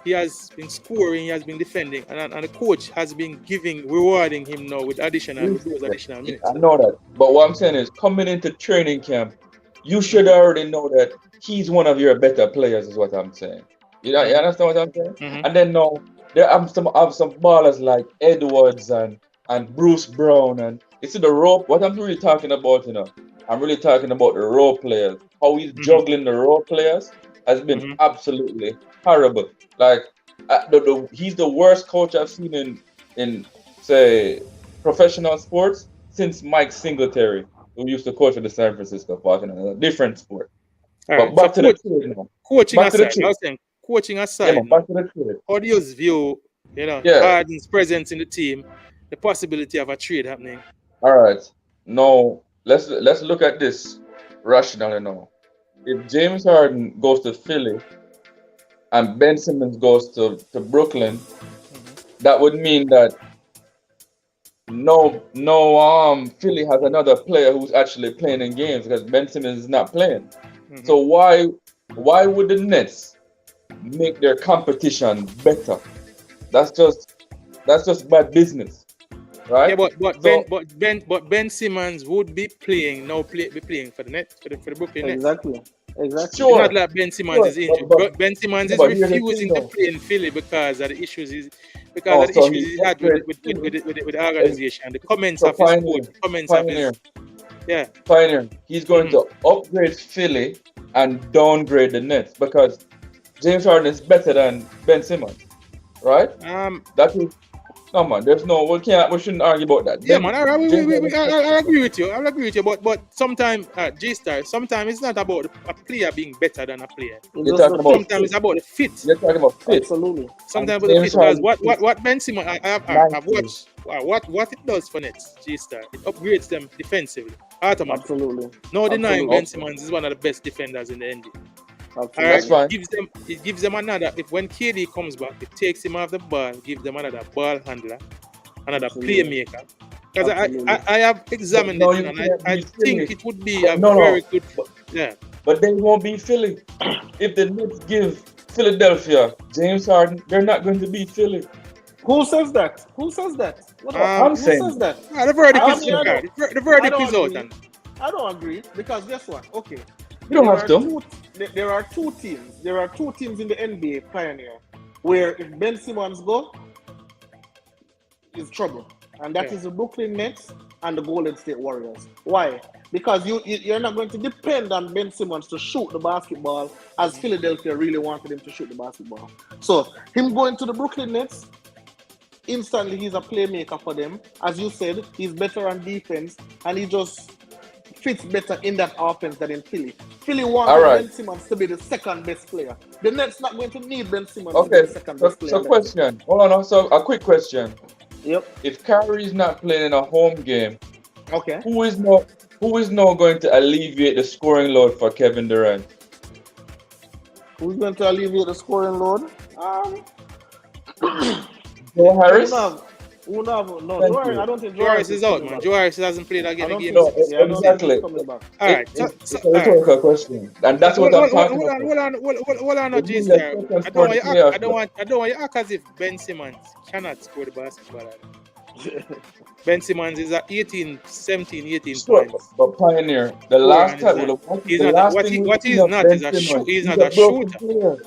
He has been scoring, he has been defending, and the coach has been rewarding him now with additional minutes. I know that. But what I'm saying is, coming into training camp, you should already know that he's one of your better players, is what I'm saying. You understand what I'm saying? Mm-hmm. And then now, there are some ballers like Edwards and Bruce Brown. And you see the role, what I'm really talking about, I'm really talking about the role players. How he's juggling the role players has been absolutely horrible. Like, he's the worst coach I've seen in say, professional sports since Mike Singletary, who used to coach for the San Francisco 49ers, a different sport. All But right, back so to the trade now. coaching Back to the aside, trade. I was saying, coaching Yeah, aside, man, back to the trade. how do you view, Yeah. Harden's presence in the team, the possibility of a trade happening? All right. Now let's look at this rationally now. If James Harden goes to Philly and Ben Simmons goes to Brooklyn, that would mean that no Philly has another player who's actually playing in games because Ben Simmons is not playing. So why would the Nets make their competition better? That's just bad business, right? Yeah, but So- Ben Simmons would be playing for the Nets, for the Brooklyn Nets. Exactly. It's Sure. not like Ben Simmons is injured. But- Ben Simmons is but here's the refusing thing, to though. play in Philly because of the issues he had with the organization. The comments So of his Pioneer, coach, the comments of his Pioneer, he's going to upgrade Philly and downgrade the Nets because James Harden is better than Ben Simmons, right? That is no man. There's no we shouldn't argue about that. Yeah, man, I agree with you. I agree with you. But sometimes, G-Star, sometimes it's not about a player being better than a player. You're talking about Sometimes it's about the fit. You're talking about fit. Absolutely. Sometimes And about the fit. James Because Harden what Ben Simmons, I've watched what it does for Nets, G-Star. It upgrades them defensively, automatically. Absolutely. No denying Absolutely. Ben Simmons is one of the best defenders in the NBA. Absolutely. That's fine. It gives them another. If when KD comes back, it takes him off the ball, gives them another ball handler, another Absolutely. playmaker. Because Absolutely. I have examined No, it, you and can't I be think Philly. it would be a No. very good. Yeah. But they won't be Philly. If the Nets give Philadelphia James Harden, they're not going to beat Philly. Who says that? Who says that? What I'm who saying- says that? The verdict I is mean, I out. don't- The verdict I don't is out. agree. And I don't agree because guess what? Okay. You don't There have are to. There are two teams. There are two teams in the NBA, Pioneer, where if Ben Simmons go, is trouble, and that Yeah. is the Brooklyn Nets and the Golden State Warriors. Why? Because you're not going to depend on Ben Simmons to shoot the basketball as Philadelphia really wanted him to shoot the basketball. So him going to the Brooklyn Nets, instantly he's a playmaker for them. As you said, he's better on defense, and he just fits better in that offense than in Philly. Philly wanted All right. Ben Simmons to be the second best player. The Nets not going to need Ben Simmons to Okay. be the second best player. So question. Hold on. So a quick question. Yep. If Kyrie is not playing in a home game, Okay. who is now going to alleviate the scoring load for Kevin Durant? Who's going to alleviate the scoring load? Joe Harris? No, Thank Joe, you. I don't think Joe Joe Harris is out, coming man. back. Joe Harris hasn't played I again don't again think. No, since. Yeah, I don't think exactly. he's coming back. All right. So, It's a all right. rhetorical question, and that's what I'm talking about. Hold on, no, Give G me a Star. second I for don't the want you act. playoffs. I don't want you act as if Ben Simmons cannot score the basketball. Ben Simmons is at 18 Sure, points. but Pioneer, the 4 last on his time, line. He's the not. last What thing he we what seen he's of not Ben is a Simmons, He's he's not a a broken shooter. player.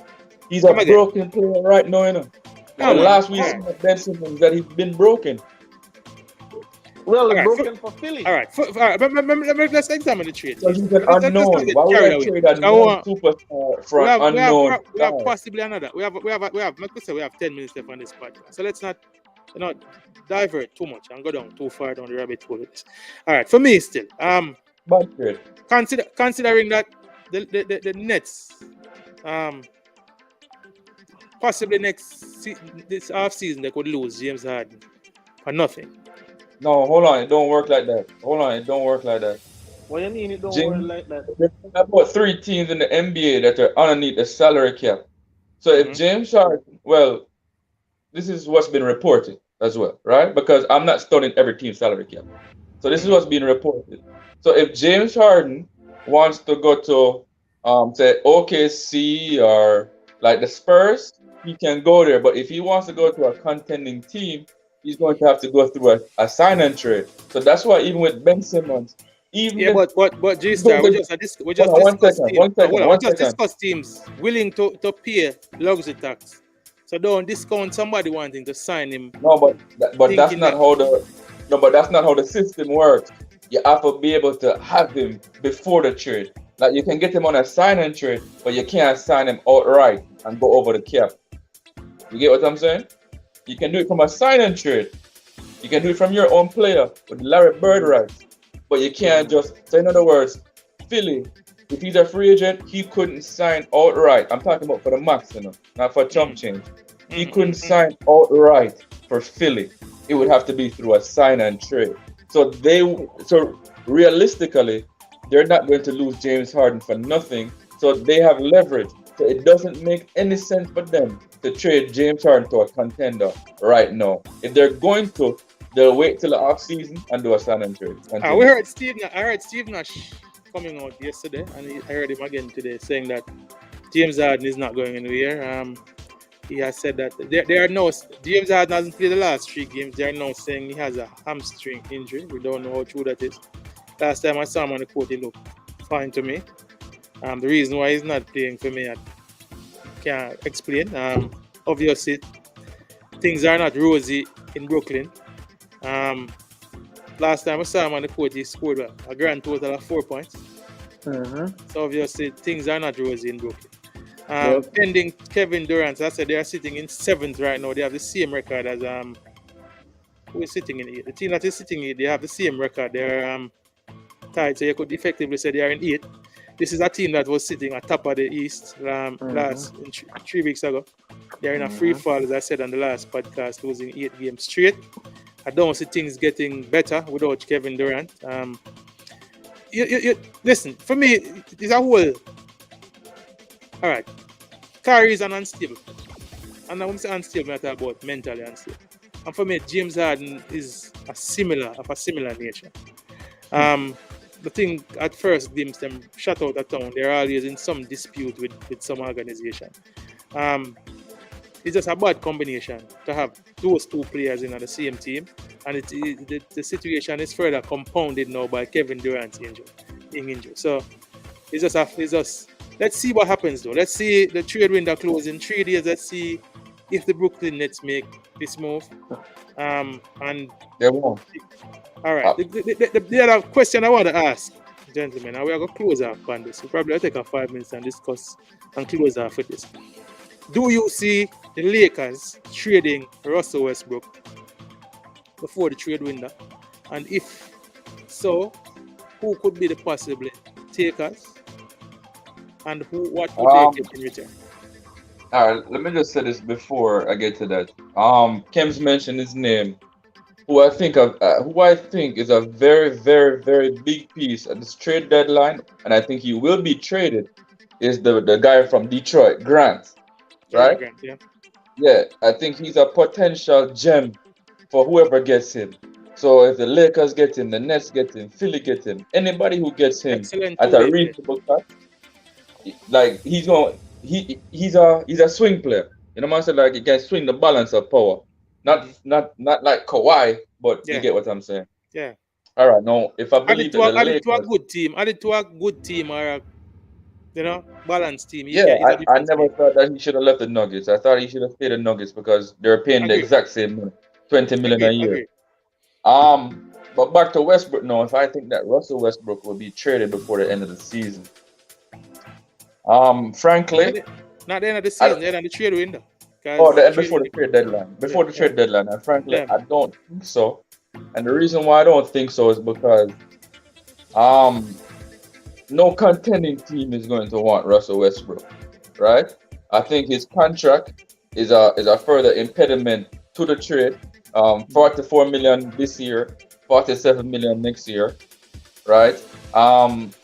He's a Come again. broken player right now, you know. No The man. last we All seen right. of Ben Simmons that he's been broken. Well, All right. broken for Philly. All right. All right. Let's examine the trade. So he's an Let's not unknown. get Why would carried I away. trade a I known want. superstar for an unknown We guy? have possibly another. Like we said, we have 10 minutes left on this podcast. So let's not divert too much and go down too far down the rabbit hole with this. All right, for me still. Bad trade. Considering that the Nets possibly this off season they could lose James Harden for nothing. No, hold on. It don't work like that. Hold on. It don't work like that. What do you mean it don't James, work like that? there's about 3 teams in the NBA that are underneath the salary cap. So if James Harden, well, this is what's been reported as well, right? Because I'm not studying every team's salary cap. So this is what's being reported. So if James Harden wants to go to say OKC or like the Spurs, he can go there. But if he wants to go to a contending team, he's going to have to go through a sign and trade. So that's why even with Ben Simmons, even Yeah, if but G Star, we just hold on, one second. discuss teams willing to pay luxury tax. So don't discount somebody wanting to sign him. No, but that's thinking not that- how that's not how the system works. You have to be able to have him before the trade. Like you can get him on a sign and trade, but you can't sign him outright and go over the cap. You get what I'm saying? You can do it from a sign and trade. You can do it from your own player with Larry Bird rights. But you can't just so in other words, Philly, if he's a free agent, he couldn't sign outright. I'm talking about for the max, you know, not for chump change. He couldn't sign outright for Philly. It would have to be through a sign and trade. So realistically, they're not going to lose James Harden for nothing. So they have leverage. So it doesn't make any sense for them to trade James Harden to a contender right now. If they're going to, they'll wait till the off season and do a sign and trade. I heard Steve Nash coming out yesterday, and I heard him again today saying that James Harden is not going anywhere. He has said that James Harden hasn't played the last 3 games. They are now saying he has a hamstring injury. We don't know how true that is. Last time I saw him on the court, he looked fine to me. The reason why he's not playing for me, I can't explain. Obviously, things are not rosy in Brooklyn. Last time I saw him on the court, he scored a grand total of 4 points. So obviously, things are not rosy in Brooklyn. Pending Kevin Durant, I said they are sitting in 7th right now. They have the same record as who is sitting in 8th. The team that is sitting in 8th, they have the same record. They're tied, so you could effectively say they are in 8th. This is a team that was sitting at top of the East last 3 weeks ago. They're in a free fall, as I said on the last podcast, losing 8 games straight. I don't see things getting better without Kevin Durant. Listen, for me, it's a whole. All right, Kyrie is an unstable. And when I say unstable, I talk about mentally unstable. And for me, James Harden is of a similar nature. The thing at first glimpse them shut out of town. They're always in some dispute with some organization. It's just a bad combination to have those 2 players in on the same team, and the situation is further compounded now by Kevin Durant's being injured. So it's just let's see what happens though. Let's see the trade window close in 3 days. Let's see if the Brooklyn Nets make this move. And they won't. All right. The other question I want to ask, gentlemen, and we are going to close off on this. We'll probably take 5 minutes and discuss and close off with this. Do you see the Lakers trading Russell Westbrook before the trade window? And if so, who could be the possible takers? And what would they get in return? All right, let me just say this before I get to that. Kim's mentioned his name, who I think is a very, very, very big piece at this trade deadline, and I think he will be traded. Is the guy from Detroit, Grant, right? Grant, yeah. Yeah, I think he's a potential gem for whoever gets him. So if the Lakers get him, the Nets get him, Philly get him, anybody who gets him Excellent at a two-way play. reasonable cost, like he's a swing player. You know what I'm saying? Like he can swing the balance of power. Not like Kawhi, but Yeah. you get what I'm saying. Yeah. All right, now if I Add believe it that to the a Lakers, good team. Add it to a good team or a balanced team. yeah, I never thought that he should have left the Nuggets. I thought he should have stayed the Nuggets because they're paying the Agree. exact same money, 20 million a year. Agree. But back to Westbrook now. If I think that Russell Westbrook will be traded before the end of the season, frankly, Not the end of the season, the end of the trade window. Before the trade deadline. Before the trade deadline, and frankly, I don't think so. And the reason why I don't think so is because no contending team is going to want Russell Westbrook, right? I think his contract is a further impediment to the trade. 44 million this year, 47 million next year, right? And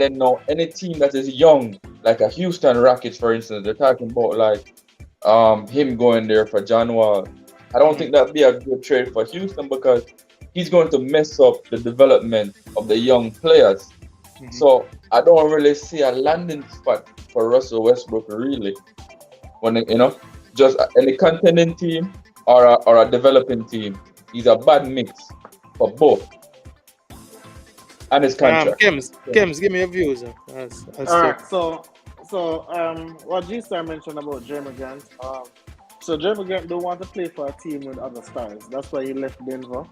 then now any team that is young, like a Houston Rockets, for instance, they're talking about like him going there for John Wall. I don't think that'd be a good trade for Houston because he's going to mess up the development of the young players. Mm-hmm. So I don't really see a landing spot for Russell Westbrook really. When just any contending team or a developing team, he's a bad mix for both. And his contract. Kems, give me your views. All right, so what G-Star mentioned about Jeremy Grant, so Jeremy Grant don't want to play for a team with other stars. That's why he left Denver.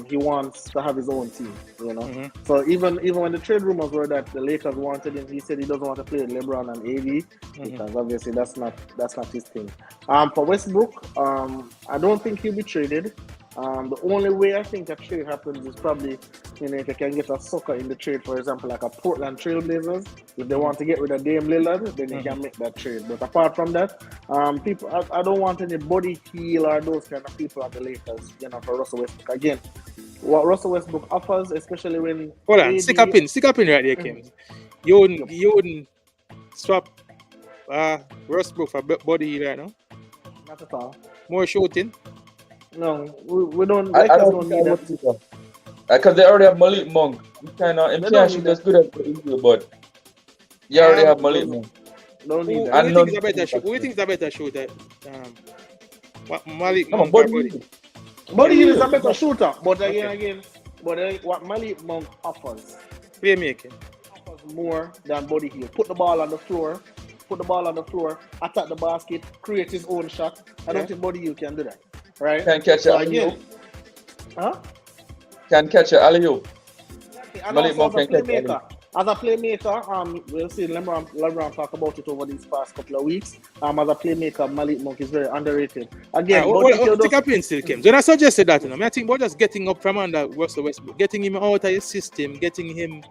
He wants to have his own team, Mm-hmm. So even when the trade rumors were that the Lakers wanted him, he said he doesn't want to play with LeBron and AD because obviously that's not his thing. For Westbrook, I don't think he'll be traded. The only way I think a trade happens is probably, if they can get a sucker in the trade, for example, like a Portland Trailblazers. If they want to get rid of Dame Lillard, then they can make that trade. But apart from that, people, I don't want any body heel or those kind of people at the Lakers, for Russell Westbrook. Again, what Russell Westbrook offers, especially when hold on, stick up in right there, Kim. You wouldn't swap Westbrook for body heel right now? Not at all. More shooting? No, we don't. I don't need that. Because they already have Malik Monk. You can't shoot as good as the Eagle, but you already have Malik Monk. Don't need that. Who do you think is a better shooter? Malik Monk or Buddy? Buddy Hield is a better shooter, but again, what Malik Monk offers, playmaking, offers more than Buddy Hield. Put the ball on the floor, attack the basket, create his own shot. I don't think Buddy Hield can do that. Right? Can catch so again. Huh? Can catch an alley-oop. Malik Monk can catch an as a playmaker, we'll see LeBron talk about it over these past couple of weeks. As a playmaker, Malik Monk is very underrated. Again, take a pin still, Kim. When I suggested that, I think about just getting up from under Russell Westbrook, getting him out of your system, getting him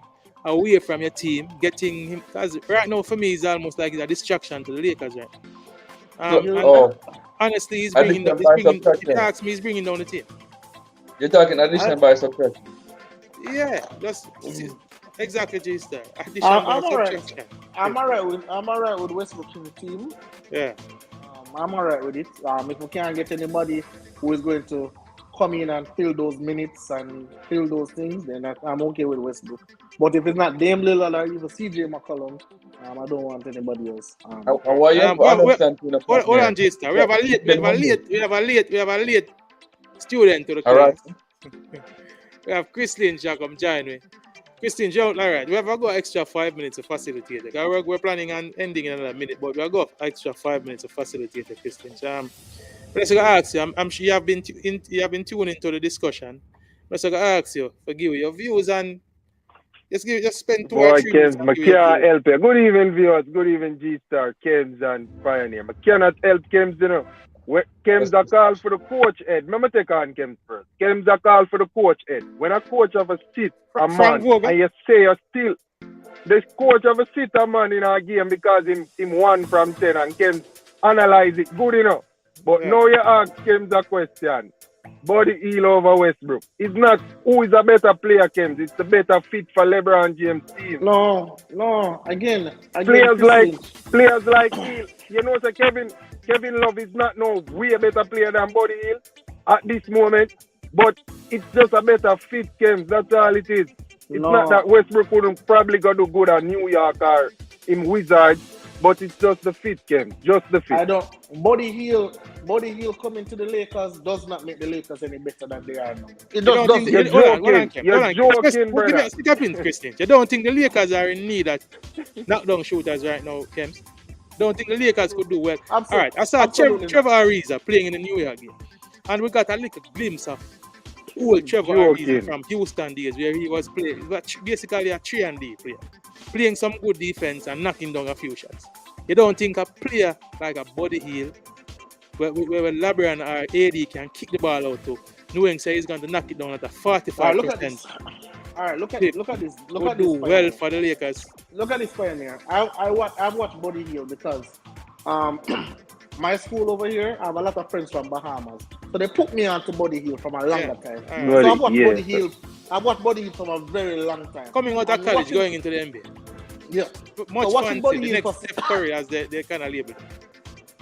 away from your team, getting him. Because right now, for me, it's almost like a distraction to the Lakers, right? Honestly, he's bringing down the team. You're talking addition by subtraction. Yeah, that's exactly J-Star. I'm alright with Westbrook in the team. Yeah. I'm alright with it. If we can't get anybody who is going to come in and fill those minutes and fill those things, then I'm okay with Westbrook. But if it's not Dame Lillard or even CJ McCollum, I don't want anybody else. Hold on, J-Star. We have a late student to the class. Right. We have Chris Lynch come join me. Christine, all right. We have to go extra 5 minutes to facilitate it. We're planning on ending in another minute, but we'll go extra 5 minutes to facilitate it, Christine. Let's go ask you. I'm sure you have been tuned into the discussion. Let's go ask you for give your views and just spend 2 or 3 minutes. I can't help you. Good evening, viewers. Good evening, G-Star, Kems, and Pioneer. I cannot help Kems, Kems a call for the coach head. Remember take on Kems first. Kems a call for the coach head. When a coach have a sit a man and you say you still the coach have a sit a man in a game because him 1 from 10 and Kems analyze it good enough. But now you ask Kems a question. Buddy Hield over Westbrook. It's not who is a better player, Kems. It's a better fit for LeBron James' team. No. Again players like Hield. So Kevin Love is not no way better player than Buddy Hield. at this moment, but it's just a better fit, Kems. That's all it is. It's not that Westbrook wouldn't probably go do good at New York or in Wizards, but it's just the fit, Kems. Just the fit. I don't. Buddy Hield coming to the Lakers does not make the Lakers any better than they are now. It You don't does. think- You're hold joking. on. Joking, brother. Stick up in, Christian. You don't think the Lakers are in need of knockdown shooters right now, Kems? Don't think the Lakers could do well. All right, I saw Trevor Ariza playing in the New York game, and we got a little glimpse of old Trevor Ariza from Houston days, where he was playing. He was basically a 3-and-D player, playing some good defense and knocking down a few shots. You don't think a player like a Buddy Hield, where LeBron or AD can kick the ball out to, knowing say he's going to knock it down at a 45%. All right, look at this. Look at this. Do well for the Lakers. Look at this pioneer. I've watched Buddy Hield because my school over here, I have a lot of friends from Bahamas. So they put me on to Buddy Hield from a longer time. So I've watched Buddy Hield. I've watched Buddy Hield from a very long time. Coming out of college, going into the NBA. Yeah. Much so fancy, Buddy the Hield next Steph Curry, as they kind of label it.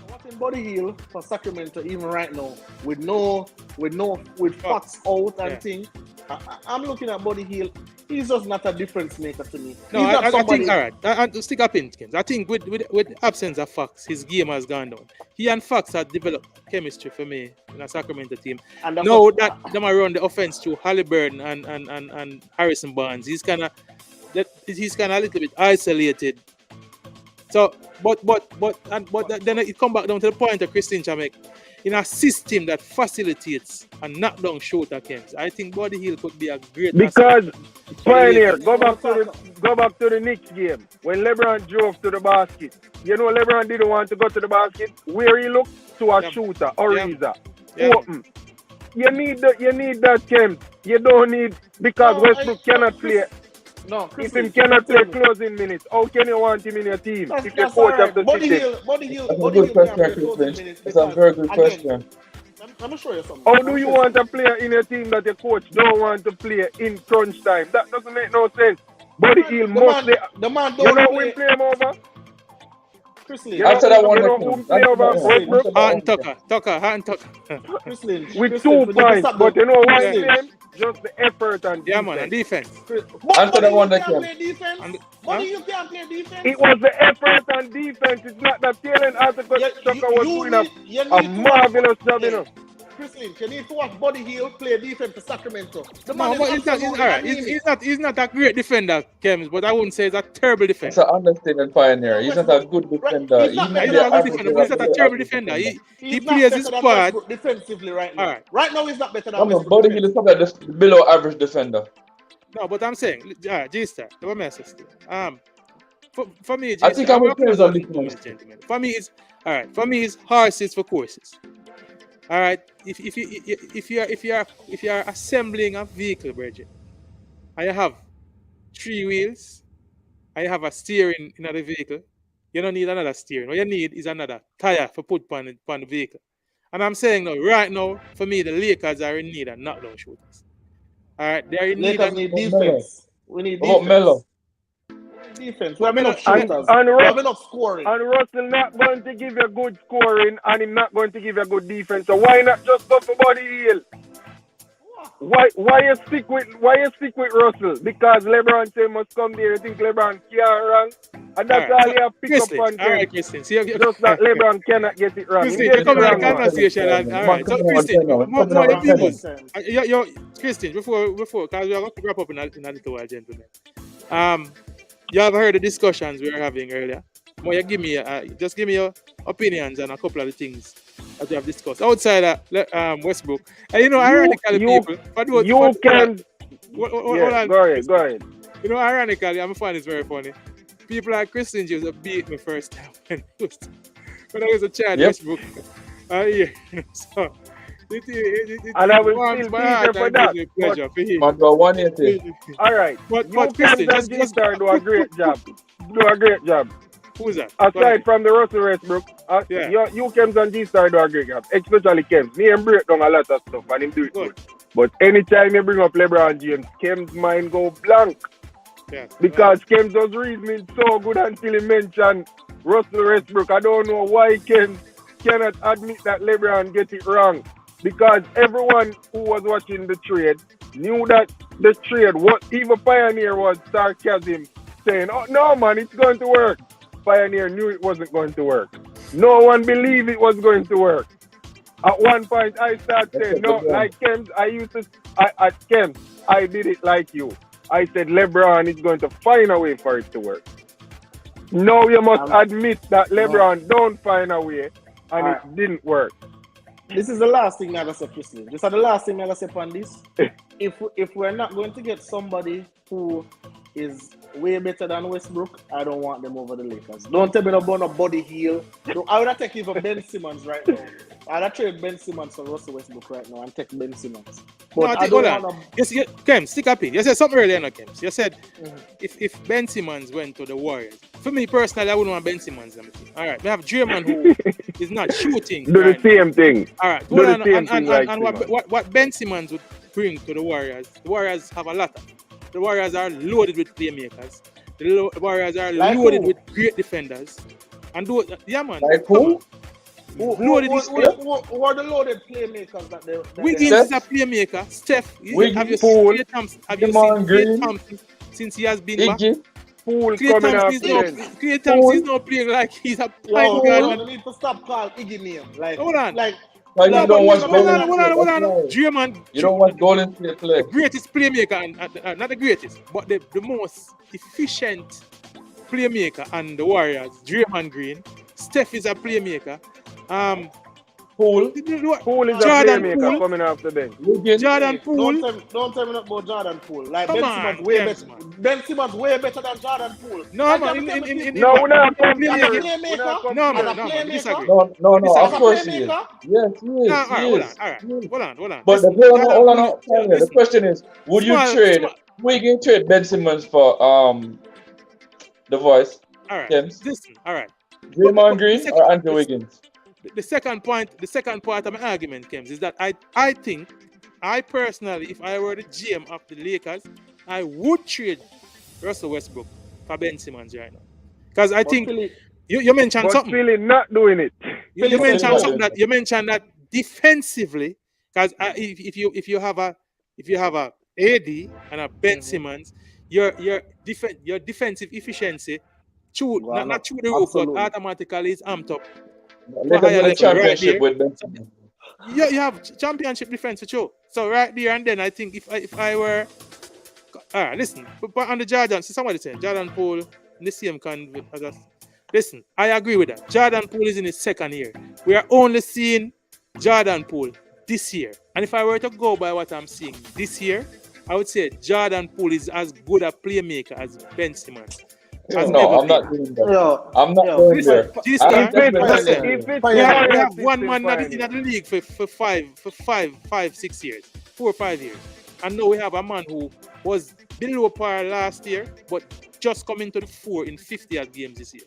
Watching Buddy Hield for Sacramento even right now with Fox out and thing. I'm looking at Buddy Hield. He's just not a difference maker to me. No, I think, all right, I stick up in, Kens. I think with absence of Fox, his game has gone down. He and Fox have developed chemistry for me in a Sacramento team. And now that them are run the offense through Halliburton and Harrison Barnes, he's kind of a little bit isolated. So, but then it come back down to the point that Christian Chamek, in a system that facilitates a knockdown shooter, Kens. I think Buddy Hield could be a great because pioneer. Go back to the Knicks game when LeBron drove to the basket. You know LeBron didn't want to go to the basket. Where he looked to a shooter, Ariza, open. You need that, Kems. You don't need because Westbrook cannot play. No, if him cannot play closing minutes, how can you want him in your team? If your coach have to sit there. That's a good question, Chris. That's a very good question. I'm gonna show you something. How do you want a player in your team that your coach don't want to play in crunch time? That doesn't make no sense. Buddy Hield must play. The man You know don't who play him over? Chris You know who play over Westbrook? Harden Tucker. With 2 points, but you know why he play him? Just the effort and defense. Man, and defense. Answer the one that can play defense. Buddy, you can't play defense. It was the effort and defense. It's not that Taylor as a Tucker was doing a marvelous job, you know. Chris Lynch, you need to watch Buddy Hield play defense for Sacramento. He's not a great defender, Kems, but I wouldn't say he's a terrible defender. It's an understated pioneer. He's not a good defender. He's not a terrible defender. He plays his part defensively right now. Right now, he's not better than Westbrook. Buddy Hield is probably just below average defender. No, but I'm saying, G-Star, let me assist you. For me, I think I'm with you on this, gentlemen. For me, it's all right. For me, it's horses for courses. All right. If you are assembling a vehicle, Bridget, and you have 3 wheels, and you have a steering in the vehicle, you don't need another steering. What you need is another tire for put on the vehicle. And I'm saying right now, for me, the Lakers are in need of knockdown shooters. All right, they're in need of defense. We need defense. Melo. Defense. We have enough shooters. We have enough scoring. And Russell not going to give you good scoring, and he's not going to give you good defense. So why not just go for Buddy Hield? Why you stick with Russell? Because LeBron say must come there. You think LeBron can't rank? And that's all you have pick up on. All right, Christian. Just that LeBron cannot get it wrong. Christian, you come in the conversation. All right. So Christian, more people. Christian, before, because we are going to wrap up in a little while, gentlemen. You have heard the discussions we were having earlier. Well, give me your opinions on a couple of the things that we have discussed outside of Westbrook. And ironically, people. Go ahead. Ironically, I find it's very funny. People like Christian just beat me first time when I was a child. Westbrook. So. And I will still be here for that. All right. But Christian, G-Star do a great job. Who's that? Aside from the Russell Westbrook, you Kems and G-Star do a great job. Especially Kems. Me and break down a lot of stuff and him do it good. But anytime you bring up LeBron James, Kems' mind go blank. Because Kems was reasoning so good until he mentioned Russell Westbrook. I don't know why Kems cannot admit that LeBron get it wrong. because everyone who was watching the trade knew that the trade, what even Pioneer was sarcasm, saying, "Oh no, man, it's going to work." Pioneer knew it wasn't going to work. No one believed it was going to work. At one point, I started saying, "No, like Kems, at Kems, I did it like you. I said LeBron is going to find a way for it to work." Now you must admit that LeBron don't find a way, and it didn't work. This is the last thing I say, Chrisley. This is the last thing I say on this. If we're not going to get somebody who is way better than Westbrook, I don't want them over the Lakers. Don't tell me about a body heel. I would have taken even Ben Simmons right now. I'd have traded Ben Simmons for Russell Westbrook right now and take Ben Simmons. But no, I don't want to... Yes, Kems, stick up in. You said something earlier, no, Kems. You said if Ben Simmons went to the Warriors, for me personally, I wouldn't want Ben Simmons. All right, we have Draymond who is not shooting. Do the same thing. All right, do the same thing. And what Ben Simmons would bring to the Warriors have a lot of. The Warriors are loaded with playmakers. The Warriors are loaded with great defenders. And man. Like who? Who are the loaded playmakers that they Wiggins is a playmaker. Steph, have you seen Klay Thompson since he has been back? Poole coming off Klay Thompson is not playing like he's a point guard. You need to stop calling Iggy name. Hold on. You don't want Draymond. You don't want Golden State play. The greatest playmaker, and not the greatest, but the most efficient playmaker on the Warriors, Draymond Green. Steph is a playmaker. Poole is a playmaker coming off the bench. Jordan Poole. Don't tell me about Jordan Poole. Like Ben Simmons way better. Ben Simmons way better than Jordan Poole. No, man. We're not No, of course he is. Yes, he is. Hold on. But hold on. The question is, would you trade Ben Simmons for the voice? All right. Listen. All right. Draymond Green or Andrew Wiggins? The second part of my argument, Kems, is that I think, I personally, if I were the GM of the Lakers, I would trade Russell Westbrook for Ben Simmons right now. Because I think you mentioned something. But Philly not doing it. You mentioned that defensively, because if you have a AD and a Ben Simmons, your defensive efficiency not through the roof, but automatically is amped up. The championship with Ben Simmons. You have championship defense for sure. So right there and then, I think if I were, all right, listen. But on the Jordan, so somebody said Jordan Poole in the same kind as us. Listen, I agree with that. Jordan Poole is in his second year. We are only seeing Jordan Poole this year. And if I were to go by what I'm seeing this year, I would say Jordan Poole is as good a playmaker as Ben Simmons. I'm not doing that. I'm not going there. We have one man that is in the league for 6 years, 4 or 5 years. And now we have a man who was below par last year, but just coming to the 4 in 50 odd games this year.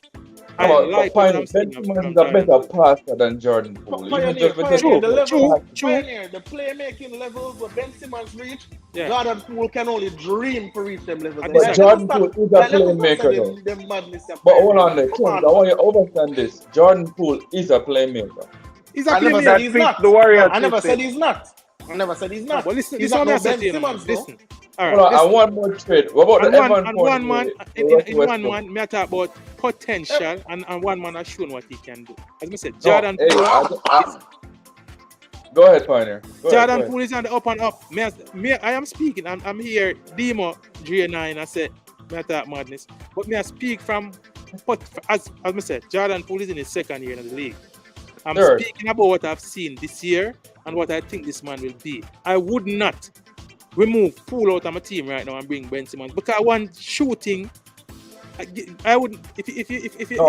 Ben Simmons is a better passer than Jordan Poole. The playmaking levels where Ben Simmons reached, Jordan Poole can only dream to reach them levels. But Jordan Poole is a playmaker though. But hold on there, Kim, I want you to understand this. Jordan Poole is a playmaker. He's a playmaker. He's not. I never said he's not. But listen, this one Ben Simmons, listen. All right, I want more trade. What about the Evan one man? In one man, me talk about potential, and one man has shown what he can do. As I said, Jordan Poole. Go ahead, Pioneer. Jordan Poole is on the up and up. I am speaking. I'm here. Demo Dre 9. I said, me talk madness. But me I speak from. As I said, Jordan Poole is in his second year in the league. I'm speaking about what I've seen this year and what I think this man will be. I would not remove Poole out of my team right now and bring Ben Simmons because I want shooting. I would if you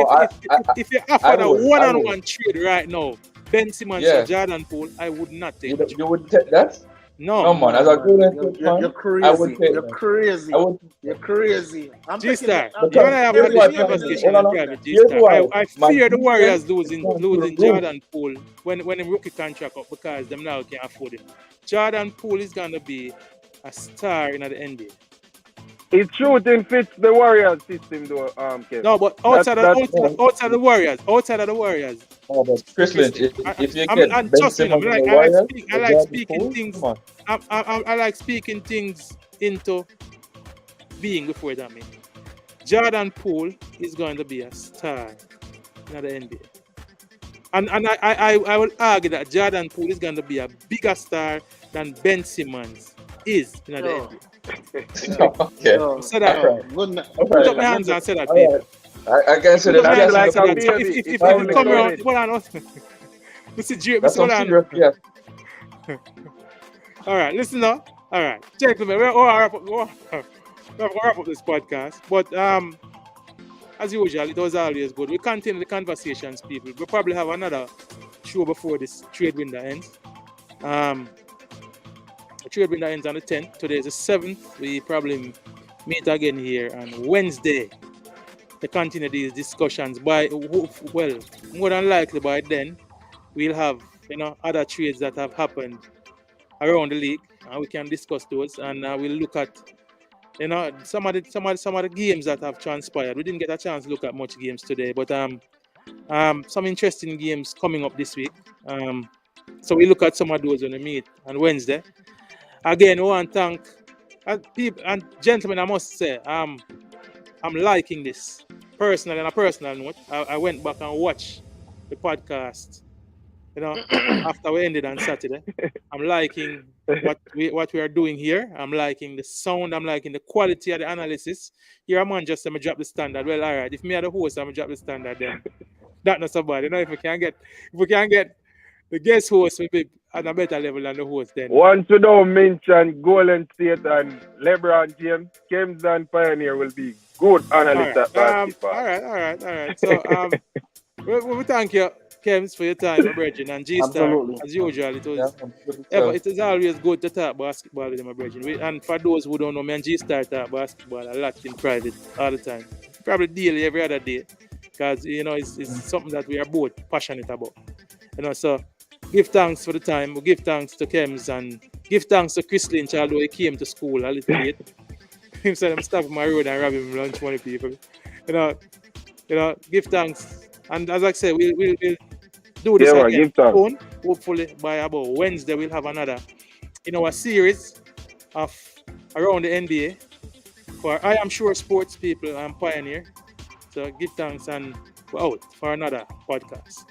offered a one-on-one trade right now, Ben Simmons or Jordan Poole, I would not take it. You would take that? No, man. As a good you're crazy. I would take you're crazy. You're crazy. I'm G-Star. You and I have had this conversation in private, G-Star. I fear the Warriors losing Jordan Poole when the rookie contract up because them now can't afford him. Jordan Poole is gonna be a star in the NBA. His shooting fits the Warriors system though, Kevin. No, but outside of the Warriors, Oh, but Chris Lynch, if you get And Ben trust me, Simmons in the I like Warriors, speak, I with like Jordan speaking Poole, things. come on. I like speaking things into being before that. Man, Jordan Poole is going to be a star in the NBA, and I will argue that Jordan Poole is going to be a bigger star than Ben Simmons is in the Yo, NBA. Okay. yo, So that All right. good night. All put right. up my hands and say that, All people. right. I can say Put up that my That's hands gas in and the like say a that. pool. So baby. if It's you only come around, coming. hold on, Mr. J, That's Mr. Hold some on. serious gas. All right, listen now. All right, gentlemen, we're wrap up this podcast. But as usual, it was always good. We continue the conversations, people. We'll probably have another show before this trade window ends. The trade window ends on the 10th. Today is the 7th. We probably meet again here on Wednesday to continue these discussions. Well, more than likely by then, we'll have other trades that have happened around the league, and we can discuss those, and we'll look at some of the games that have transpired. We didn't get a chance to look at much games today, but some interesting games coming up this week. So we look at some of those when we meet on Wednesday. Again, I want to thank people and gentlemen. I must say, I'm liking this personally. On a personal note, I went back and watched the podcast. After we ended on Saturday, I'm liking what we are doing here. I'm liking the sound. I'm liking the quality of the analysis. Here, a man just say, "Me drop the standard." Well, all right. If me are the host, I'm drop the standard. Then that's not so bad. If we can get the guest host, will be at a better level than the host. Then Once we don't mention Golden State and LeBron James, Kings and Pioneer will be good analysts at basketball. all right. So we thank you, Kems, for your time, my brethren, and G-Star. Absolutely. As usual, it was Yeah, it is always good to talk basketball with my brethren. And for those who don't know, me and G-Star talk basketball a lot in private all the time. Probably daily, every other day. Because, it's something that we are both passionate about. So give thanks for the time. We give thanks to Kems and give thanks to Chris Lynch, although he came to school a little late. He said, I'm stopping my road and robbing lunch money, people. Give thanks. And as I said, we'll do this again give thanks. soon. Hopefully by about Wednesday we'll have another in our series of around the NBA for I Am Sure Sports people and Pioneer. So give thanks and we're out for another podcast.